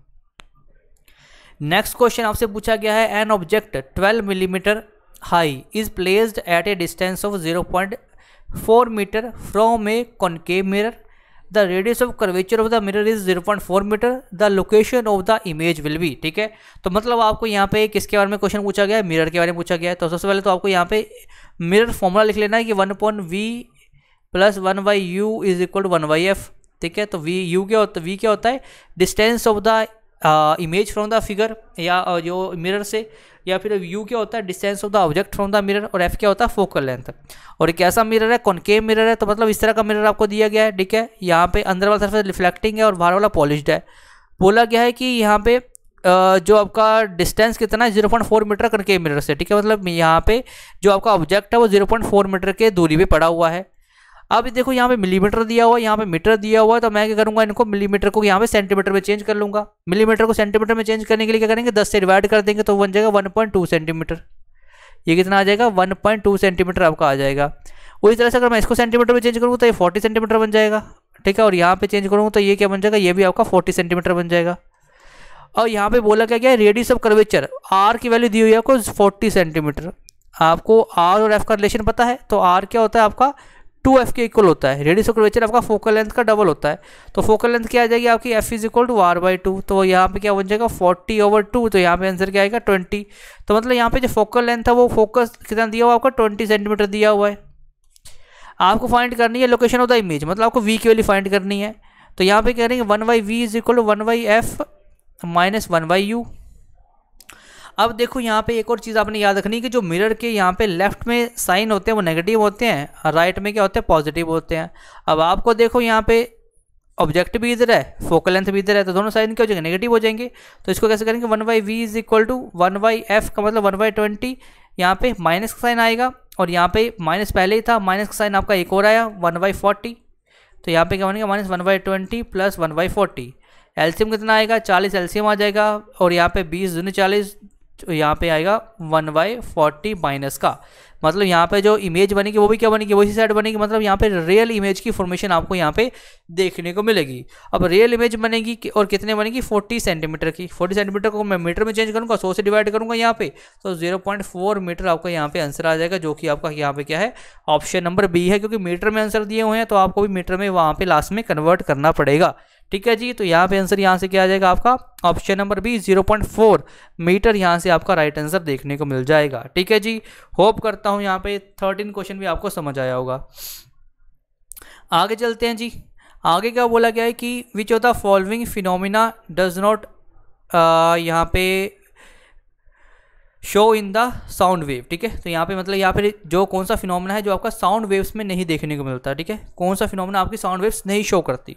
S1: नेक्स्ट क्वेश्चन आपसे पूछा गया है, an object 12 millimetre high is placed at a distance of 0.4 meter from a concave mirror. The radius of curvature of the mirror is 0.4 meter. The location of the image will be, ठीक है। तो मतलब आपको यहाँ पे किसके बारे में क्वेश्चन पूछा गया है, मिरर के बारे में पूछा गया है। तो सबसे पहले तो आपको यहाँ पे मिरर फॉर्मूला लिख लेना है कि 1/v + 1/u is equal to 1/f, ठीक है। तो v क्या होता है, distance of the image from the figure या जो मिरर से, या फिर u क्या होता है, distance of the object from the mirror, और f क्या होता है, फोकल लेंथ। और एक ऐसा मिरर है, कॉनकेव मिरर है, तो मतलब इस तरह का मिरर आपको दिया गया है, ठीक है। यहाँ पे अंदर वाला सरफेस रिफ्लेक्टिंग है और बाहर वाला पॉलिश्ड है। बोला गया है कि यहाँ पे जो आपका डिस्टेंस कितना है, 0.4 मीटर कॉनकेव मिरर से, ठीक है। मतलब यहाँ पे जो आपका ऑब्जेक्ट है वो 0.4 मीटर के दूरी पे पड़ा हुआ है। अब देखो यहाँ पे मिलीमीटर दिया हुआ है, यहाँ पे मीटर दिया हुआ है, तो मैं क्या करूँगा, इनको मिलीमीटर को यहाँ पे सेंटीमीटर में चेंज कर लूँगा। मिलीमीटर को सेंटीमीटर में चेंज करने के लिए क्या करेंगे, 10 से डिवाइड कर देंगे तो बन जाएगा 1.2 सेंटीमीटर। ये कितना आ जाएगा, 1.2 सेंटीमीटर आपका आ जाएगा। उसी तरह से अगर मैं इसको सेंटीमीटर में चेंज करूँ तो ये 40 सेंटीमीटर बन जाएगा, ठीक है। और यहाँ पे चेंज करूँ तो ये क्या बन जाएगा, ये भी आपका 40 सेंटीमीटर बन जाएगा। और यहाँ पे बोला क्या गया, रेडियस ऑफ कर्वेचर आर की वैल्यू दी हुई है आपको 40 सेंटीमीटर। आपको आर और एफ का रिलेशन पता है, तो आर क्या होता है आपका 2f के इक्वल होता है। रेडियस ऑफ कर्वेचर आपका फोकल लेंथ का डबल होता है। तो फोकल लेंथ क्या आ जाएगी आपकी, f is equal to r/2। तो यहाँ पे क्या बन जाएगा 40/2, तो यहाँ पे आंसर क्या आएगा 20। तो मतलब यहाँ पे जो फोकल लेंथ है वो फोकस कितना दिया हुआ आपका 20 सेंटीमीटर दिया हुआ है। आपको फाइंड करनी है लोकेशन ऑफ द इमेज, मतलब आपको v की वैल्यू फाइंड करनी है। तो यहाँ पे कह रहे हैं 1/v is equal to 1/f minus 1/u। अब देखो यहाँ पे एक और चीज़ आपने याद रखनी है कि जो मिरर के यहाँ पे लेफ्ट में साइन होते हैं वो नेगेटिव होते हैं, राइट में क्या होते हैं, पॉजिटिव होते हैं। अब आपको देखो यहाँ पे ऑब्जेक्ट भी इधर है, फोकल लेंथ भी इधर है, तो दोनों साइन क्या हो जाएंगे, नेगेटिव हो जाएंगे। तो इसको कैसे करेंगे, 1/v is equal to 1/f का मतलब 1/20। यहाँ पे माइनस का साइन आएगा और यहाँ पे माइनस पहले ही था, माइनस का साइन आपका एक और आया 1/40। तो यहाँ पे क्या बनेगा, माइनस 1/20 प्लस 1/40। एलसीएम कितना आएगा, 40 एलसीएम आ जाएगा। और यहाँ पे 20 दूनी 40, यहाँ पे आएगा 1/40 माइनस का, मतलब यहाँ पे जो इमेज बनेगी वो भी क्या बनेगी, वही साइड बनेगी, मतलब यहाँ पे रियल इमेज की फॉर्मेशन आपको यहाँ पे देखने को मिलेगी। अब रियल इमेज बनेगी और कितने बनेगी, 40 सेंटीमीटर की। 40 सेंटीमीटर को मैं मीटर में चेंज करूँगा, 100 से डिवाइड करूँगा यहाँ पे, तो 0.4 मीटर आपका यहाँ पे आंसर आ जाएगा, जो कि आपका यहाँ पे क्या है, ऑप्शन नंबर बी है। क्योंकि मीटर में आंसर दिए हुए हैं तो आपको भी मीटर में वहाँ पे लास्ट में कन्वर्ट करना पड़ेगा। ठीक है जी, तो यहाँ पे आंसर यहाँ से क्या आ जाएगा आपका, ऑप्शन नंबर बी 0.4 मीटर यहाँ से आपका राइट आंसर देखने को मिल जाएगा। ठीक है जी, होप करता हूँ यहाँ पे 13 क्वेश्चन भी आपको समझ आया होगा। आगे चलते हैं जी। आगे क्या बोला गया है कि which of the following phenomena does not यहाँ पे show in the sound wave. ठीक है, तो यहाँ पे मतलब यहाँ पे जो कौन सा फिनोमिना है जो आपका साउंड वेव्स में नहीं देखने को मिलता। ठीक है, कौन सा फिनोमिना आपकी साउंड वेव्स नहीं शो करती,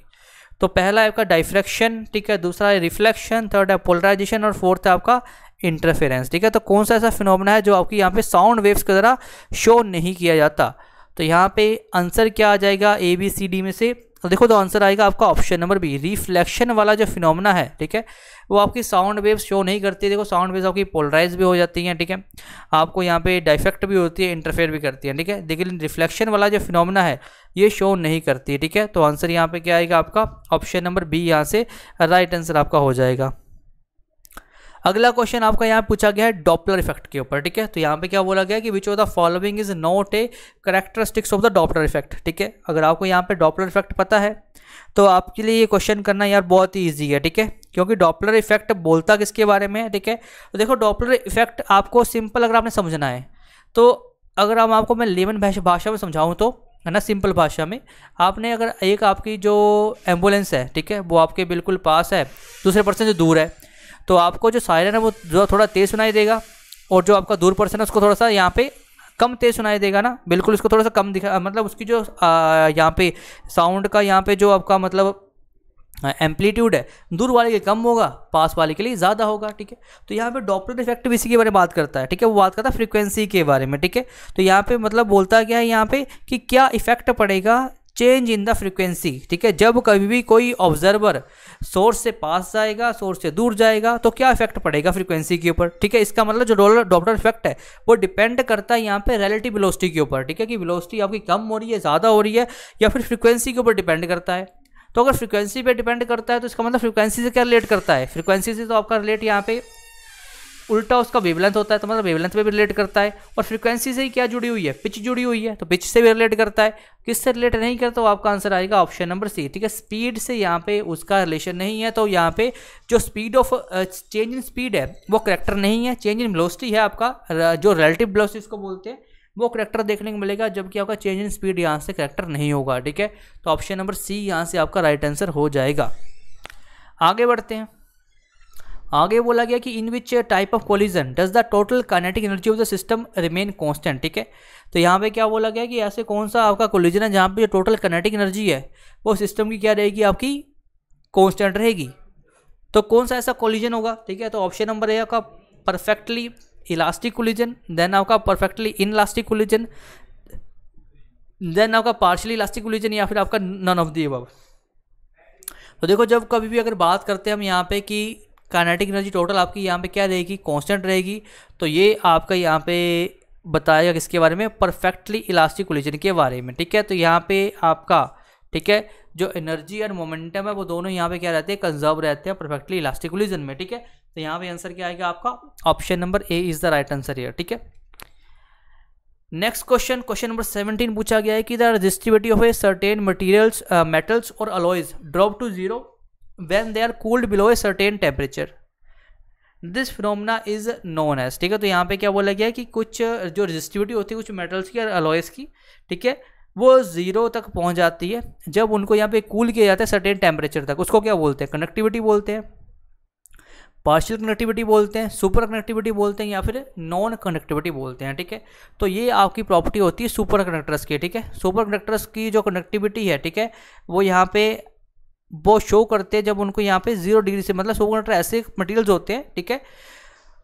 S1: तो पहला है आपका डाइफ्रैक्शन, ठीक है, दूसरा है रिफ्लेक्शन, थर्ड है पोलराइजेशन और फोर्थ है आपका इंटरफेरेंस। ठीक है, तो कौन सा ऐसा फिनोमेना है जो आपकी यहाँ पे साउंड वेव्स की तरह शो नहीं किया जाता, तो यहाँ पे आंसर क्या आ जाएगा ए बी सी डी में से, तो देखो तो आंसर आएगा आपका ऑप्शन नंबर बी, रिफ्लेक्शन वाला जो फिनोमेना है, ठीक है, वो आपकी साउंड वेव्स शो नहीं करती। देखो साउंड वेव्स आपकी पोलराइज भी हो जाती हैं, ठीक है, आपको यहाँ पे डाइफेक्ट भी होती है, इंटरफेयर भी करती है, ठीक है, लेकिन रिफ्लेक्शन वाला जो फिनोमेना है ये शो नहीं करती है। ठीक है, तो आंसर यहाँ पे क्या आएगा आपका ऑप्शन नंबर बी, यहाँ से राइट आंसर आपका हो जाएगा। अगला क्वेश्चन आपका यहाँ पूछा गया है डॉपलर इफेक्ट के ऊपर। ठीक है, तो यहाँ पे क्या बोला गया कि which of the following is not a characteristics of the Doppler effect. ठीक है, अगर आपको यहाँ पे डॉपलर इफेक्ट पता है तो आपके लिए ये क्वेश्चन करना यार बहुत ही ईजी है। ठीक है, क्योंकि डॉपलर इफेक्ट बोलता किसके बारे में है। ठीक है, तो देखो डॉपलर इफेक्ट आपको सिंपल अगर आपने समझना है तो अगर हम आपको मैं लेमन भाषा में समझाऊँ तो है ना, सिंपल भाषा में, आपने अगर एक आपकी जो एम्बुलेंस है, ठीक है, वो आपके बिल्कुल पास है, दूसरे पर्सन से दूर है, तो आपको जो सायरन है वो जो थोड़ा तेज़ सुनाई देगा और जो आपका दूर पर्सन है उसको थोड़ा सा यहाँ पे कम तेज़ सुनाई देगा ना, बिल्कुल उसको थोड़ा सा कम दिखा, मतलब उसकी जो यहाँ पे साउंड का यहाँ पे जो आपका मतलब एम्पलीट्यूड है दूर वाले के कम होगा, पास वाले के लिए ज़्यादा होगा। ठीक है, तो यहाँ पे डॉपलर इफेक्ट भी इसी के बारे में बात करता है। ठीक है, वो बात करता है फ्रीक्वेंसी के बारे में। ठीक है, तो यहाँ पे मतलब बोलता क्या है यहाँ पे कि क्या इफेक्ट पड़ेगा चेंज इन द फ्रीक्वेंसी। ठीक है, जब कभी भी कोई ऑब्जर्वर सोर्स से पास जाएगा, सोर्स से दूर जाएगा, तो क्या इफेक्ट पड़ेगा फ्रीक्वेंसी के ऊपर। ठीक है, इसका मतलब जो डॉपलर इफेक्ट है वो डिपेंड करता है यहाँ पे रिलेटिव वेलोसिटी के ऊपर। ठीक है, कि वेलोसिटी आपकी कम हो रही है, ज़्यादा हो रही है, या फिर फ्रीक्वेंसी के ऊपर डिपेंड करता है। तो अगर फ्रीक्वेंसी पे डिपेंड करता है तो इसका मतलब फ्रीक्वेंसी से क्या रिलेट करता है, फ्रीक्वेंसी से तो आपका रिलेट यहाँ पे उल्टा उसका वेवलेंथ होता है, तो मतलब वेवलेंथ पे भी रिलेट करता है। और फ्रीक्वेंसी से ही क्या जुड़ी हुई है, पिच जुड़ी हुई है, तो पिच से भी रिलेट करता है। किससे रिलेट नहीं करता, तो आपका आंसर आएगा ऑप्शन नंबर सी। ठीक है, स्पीड से यहाँ पे उसका रिलेशन नहीं है, तो यहाँ पे जो speed of change in speed है वो करेक्टर नहीं है, चेंज इन वेलोसिटी है आपका, जो रिलेटिव वेलोसिटी इसको बोलते हैं, वो करेक्टर देखने को मिलेगा, जबकि आपका चेंज इन स्पीड यहाँ से करेक्टर नहीं होगा। ठीक है, तो ऑप्शन नंबर सी यहाँ से आपका राइट आंसर हो जाएगा। आगे बढ़ते हैं। आगे बोला गया कि in which type of collision does the total kinetic energy of the system remain constant. ठीक है, तो यहाँ पे क्या बोला गया कि ऐसे कौन सा आपका कोलिजन है जहाँ पे जो टोटल काइनेटिक एनर्जी है वो सिस्टम की क्या रहेगी, आपकी कांस्टेंट रहेगी। तो कौन सा ऐसा कोलिजन होगा। ठीक है, तो ऑप्शन नंबर है आपका परफेक्टली इलास्टिक कोलिजन, देन आपका परफेक्टली इनइलास्टिक कोलिजन, देन आपका पार्शियली इलास्टिक कोलिजन, या फिर आपका नन ऑफ द अबव। तो देखो जब कभी भी अगर बात करते हैं हम यहाँ पे कि काइनेटिक एनर्जी टोटल आपकी यहाँ पे क्या रहेगी, कांस्टेंट रहेगी, तो ये आपका यहाँ पे बताया किसके बारे में, परफेक्टली इलास्टिक कोलिजन के बारे में। ठीक है, तो यहाँ पे आपका ठीक है जो एनर्जी और मोमेंटम है वो दोनों यहाँ पे क्या रहते हैं, कंजर्व रहते हैं परफेक्टली इलास्टिक कोलिजन में। ठीक है, तो यहाँ पे आंसर क्या आएगा आपका option number A is the right answer here. ठीक है, नेक्स्ट क्वेश्चन, क्वेश्चन नंबर 17 पूछा गया है कि the resistivity of a certain materials metals और alloys drop to zero when they are cooled below a certain temperature, this phenomena is known as। ठीक है, तो यहाँ पे क्या बोला गया है कि कुछ जो रेजिस्टिविटी होती है कुछ मेटल्स की और अलॉयस की, ठीक है, वो जीरो तक पहुँच जाती है जब उनको यहाँ पे कूल किया जाता है सर्टेन टेम्परेचर तक। उसको क्या बोलते हैं, कंडक्टिविटी बोलते हैं, पार्शियल कनेक्टिविटी बोलते हैं, सुपर कनेक्टिविटी बोलते हैं, या फिर नॉन कनेक्टिविटी बोलते हैं। ठीक है, तो ये आपकी प्रॉपर्टी होती है सुपर कंडक्टर्स की। ठीक है, सुपर कंडक्टर्स की जो कनेक्टिविटी है, ठीक है, वो यहाँ पे वो शो करते हैं जब उनको यहाँ पे 0 डिग्री से, मतलब सुपर कंडक्टर ऐसे मटेरियल्स होते हैं, ठीक है,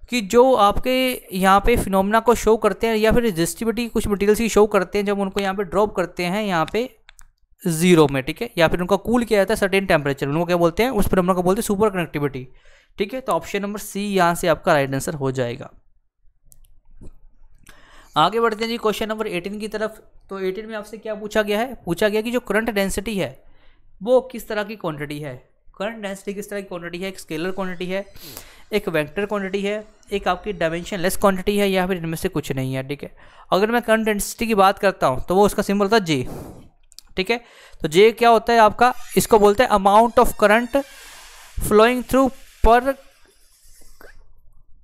S1: कि जो आपके यहाँ पे फिनोमेना को शो करते हैं, या फिर रेजिस्टिविटी कुछ मटेरियल्स की शो करते हैं जब उनको यहाँ पे ड्रॉप करते हैं यहाँ पे 0 में। ठीक है, या फिर उनको कूल किया जाता है सर्टेन टेम्परेचर, उनको क्या बोलते हैं, उस फिनोमेना को बोलते हैं सुपर कनेक्टिविटी। ठीक है, तो ऑप्शन नंबर सी यहाँ से आपका राइट आंसर हो जाएगा। आगे बढ़ते हैं जी क्वेश्चन नंबर 18 की तरफ। तो 18 में आपसे क्या पूछा गया है, पूछा गया कि जो करंट डेंसिटी है वो किस तरह की क्वांटिटी है। करंट डेंसिटी किस तरह की क्वांटिटी है, एक स्केलर क्वांटिटी है, एक वेक्टर क्वांटिटी है, एक आपकी डायमेंशनलेस क्वांटिटी है, या फिर इनमें से कुछ नहीं है। ठीक है, अगर मैं करंट डेंसिटी की बात करता हूँ तो वो उसका सिंबल होता है जे। ठीक है, तो जे क्या होता है आपका, इसको बोलते हैं amount of current flowing through per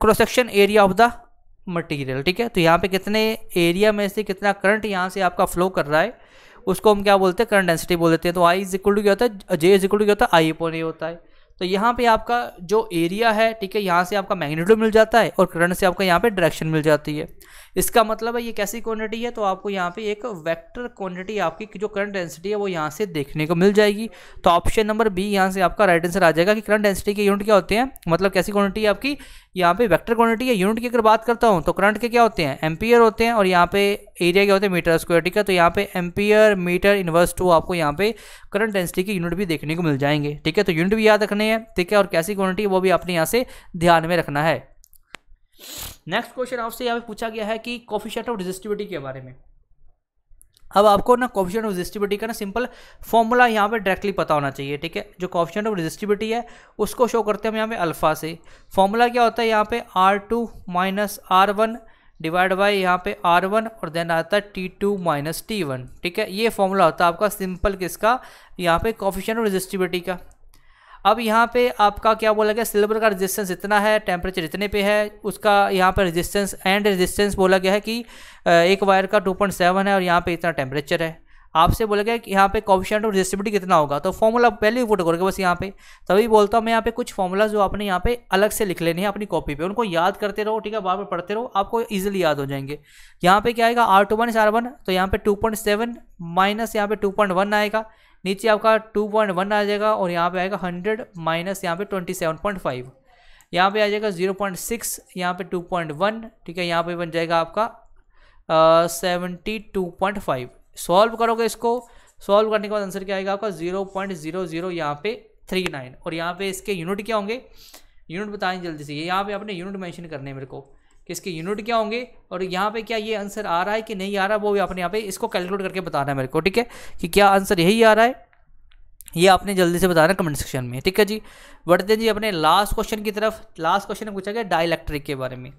S1: cross section area of the material. ठीक है, तो यहाँ पे कितने एरिया में से कितना करंट यहाँ से आपका फ्लो कर रहा है उसको हम क्या बोलते हैं, करंट डेंसिटी बोल देते हैं। तो आई इज इक्वल टू क्या होता है, जे इज इक्वल टू क्या होता है, आई अपॉन ए होता है। तो यहाँ पे आपका जो एरिया है, ठीक है, यहाँ से आपका मैग्नीट्यूड मिल जाता है और करंट से आपका यहाँ पे डायरेक्शन मिल जाती है। इसका मतलब है ये कैसी क्वांटिटी है, तो आपको यहाँ पे एक वेक्टर क्वांटिटी आपकी जो करंट डेंसिटी है वो यहाँ से देखने को मिल जाएगी। तो ऑप्शन नंबर बी यहाँ से आपका राइट आंसर आ जाएगा कि करंट डेंसिटी के यूनिट क्या होते हैं, मतलब कैसी क्वांटिटी है आपकी, यहाँ पे वेक्टर क्वांटिटी है। यूनिट की अगर बात करता हूँ तो करंट के क्या होते हैं, एम्पियर होते हैं, और यहाँ पे एरिया क्या होते हैं, मीटर स्क्वायर। ठीक है, तो यहाँ पे एम्पियर मीटर इनवर्स टू आपको यहाँ पे करंट डेंसिटी के यूनिट भी देखने को मिल जाएंगे। ठीक है, तो यूनिट भी याद रखने हैं। ठीक है, और कैसी क्वांटिटी वो भी आपने यहाँ से ध्यान में रखना है। नेक्स्ट क्वेश्चन आपसे यहाँ पे पूछा गया है कि कोफिशिएंट ऑफ रेजिस्टिविटी के बारे में। अब आपको ना कोफिशिएंट ऑफ रेजिस्टिविटी का ना सिंपल फॉर्मूला यहाँ पे डायरेक्टली पता होना चाहिए। ठीक है, जो कोफिशिएंट ऑफ रेजिस्टिविटी है उसको शो करते हैं हम यहाँ पे अल्फा से। फॉर्मूला क्या होता है यहाँ पे R2 minus R1 divide by यहाँ पे R1 और देन आता है T2 माइनस T1। ठीक है, ये फॉर्मूला होता है आपका सिंपल किसका, यहाँ पे कोफिशिएंट ऑफ रेजिस्टिविटी का। अब यहाँ पे आपका क्या बोला गया, सिल्वर का रेजिस्टेंस इतना है, टेम्परेचर इतने पे है, उसका यहाँ पर रेजिस्टेंस एंड रेजिस्टेंस बोला गया है कि एक वायर का 2.7 है और यहाँ पे इतना टेम्परेचर है। आपसे बोला गया कि यहाँ पे कोफिशिएंट ऑफ रेजिस्टिविटी कितना होगा, तो फॉर्मूला पहले ही पुट करोगे बस यहाँ पे। तभी बोलता हूँ मैं यहाँ पे कुछ फॉर्मूला जो आपने यहाँ पे अलग से लिख लेने हैं अपनी कॉपी पे, उनको याद करते रहो। ठीक है, बार बार पढ़ते रहो, आपको ईजिली याद हो जाएंगे। यहाँ पे क्या आएगा, R2 माइनस R1, तो यहाँ पे 2.7 माइनस यहाँ पे 2.1 आएगा, नीचे आपका 2.1 आ जाएगा, और यहाँ पे आएगा 100 माइनस यहाँ पे 27.5, यहाँ पे आ जाएगा 0.6, यहाँ पे 2.1। ठीक है, यहाँ पे बन जाएगा आपका 72.5। सॉल्व करोगे इसको, सॉल्व करने के बाद आंसर क्या आएगा आपका 0.00 यहाँ पे 39। और यहाँ पे इसके यूनिट क्या होंगे, यूनिट बताएं जल्दी से। यहाँ पे आपने यूनिट मेंशन करने हैं मेरे को कि इसके यूनिट क्या होंगे, और यहाँ पे क्या ये आंसर आ रहा है कि नहीं आ रहा, वो भी आपने यहाँ पे इसको कैलकुलेट करके बताना है मेरे को। ठीक है, कि क्या आंसर यही आ रहा है, ये आपने जल्दी से बताना कमेंट सेक्शन में। ठीक है जी, बढ़ते हैं जी अपने लास्ट क्वेश्चन की तरफ। लास्ट क्वेश्चन में पूछा गया डाइलेक्ट्रिक के बारे में।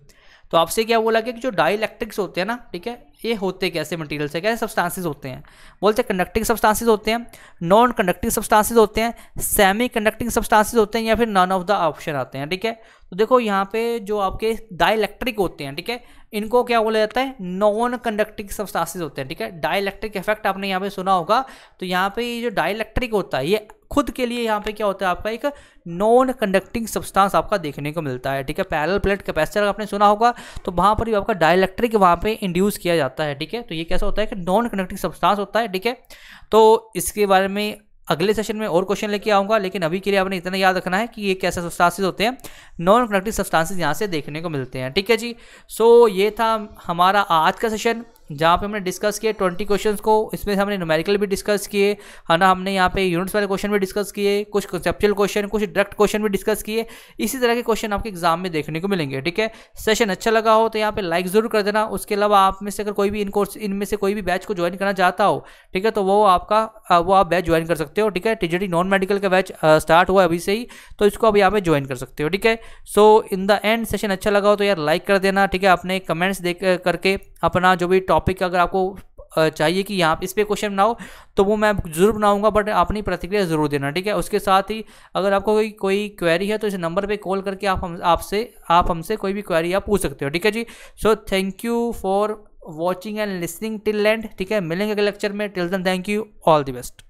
S1: तो आपसे क्या बोला गया कि जो डाइलेक्ट्रिक्स होते हैं ना, ठीक है, ये होते कैसे मटेरियल से, कैसे सब्सटेंसेस होते हैं। बोलते हैं कंडक्टिंग सब्सटेंसेस होते हैं, नॉन कंडक्टिंग सब्सटेंसेस होते हैं, सेमी कंडक्टिंग सब्सटेंसेस होते हैं, या फिर नन ऑफ द ऑप्शन आते हैं। ठीक है, तो देखो यहाँ पे जो आपके डाइलेक्ट्रिक होते हैं, ठीक है, इनको क्या बोला जाता है, नॉन कंडक्टिंग सब्सटेंसेस होते हैं। ठीक है, डाइलेक्ट्रिक इफेक्ट आपने यहाँ पे सुना होगा। तो यहाँ पे ये जो डाइलेक्ट्रिक होता है ये खुद के लिए यहाँ पे क्या होता है आपका एक नॉन कंडक्टिंग सब्सटेंस आपका देखने को मिलता है। ठीक है, पैरेलल प्लेट कैपेसिटर आपने सुना होगा, तो वहाँ पर भी आपका डाइलेक्ट्रिक वहाँ पे इंड्यूस किया जाता है। ठीक है, तो ये कैसा होता है कि नॉन कंडक्टिंग सब्सटेंस होता है। ठीक है, तो इसके बारे में अगले सेशन में और क्वेश्चन लेके आऊँगा, लेकिन अभी के लिए आपने इतना याद रखना है कि ये कैसे सब्सटेंसेस होते हैं, नॉन कंडक्टिंग सब्सटेंसेस यहाँ से देखने को मिलते हैं। ठीक है जी, सो ये था हमारा आज का सेशन, जहाँ पे हमने डिस्कस किए 20 क्वेश्चंस को। इसमें हमने न्यूमेरिकल भी डिस्कस किए, है ना, हमने यहाँ पे यूनिट्स वाले क्वेश्चन भी डिस्कस किए, कुछ कंसेप्चुअल क्वेश्चन, कुछ डायरेक्ट क्वेश्चन भी डिस्कस किए। इसी तरह के क्वेश्चन आपके एग्जाम में देखने को मिलेंगे। ठीक है, सेशन अच्छा लगा हो तो यहाँ पे लाइक जरूर कर देना। उसके अलावा आप में से अगर कोई भी इनमें से कोई भी बैच को ज्वाइन करना चाहता हो, ठीक है, तो वो आप बैच ज्वाइन कर सकते हो। ठीक है, टीजीटी नॉन मेडिकल का बैच स्टार्ट हुआ है अभी से ही, तो इसको आप यहाँ पे ज्वाइन कर सकते हो। ठीक है, सो इन द एंड सेशन अच्छा लगा हो तो यार लाइक कर देना। ठीक है, अपने कमेंट्स देख करके अपना जो भी टॉपिक अगर आपको चाहिए कि यहाँ इस पे क्वेश्चन बनाओ तो वो मैं जरूर बनाऊंगा, बट अपनी प्रतिक्रिया जरूर देना। ठीक है, उसके साथ ही अगर आपको कोई क्वेरी है तो इस नंबर पे कॉल करके आप हमसे कोई भी क्वेरी आप पूछ सकते हो। ठीक है जी, so thank you for watching and listening till end. ठीक है, मिलेंगे अगले लेक्चर में, till then thank you, all the best.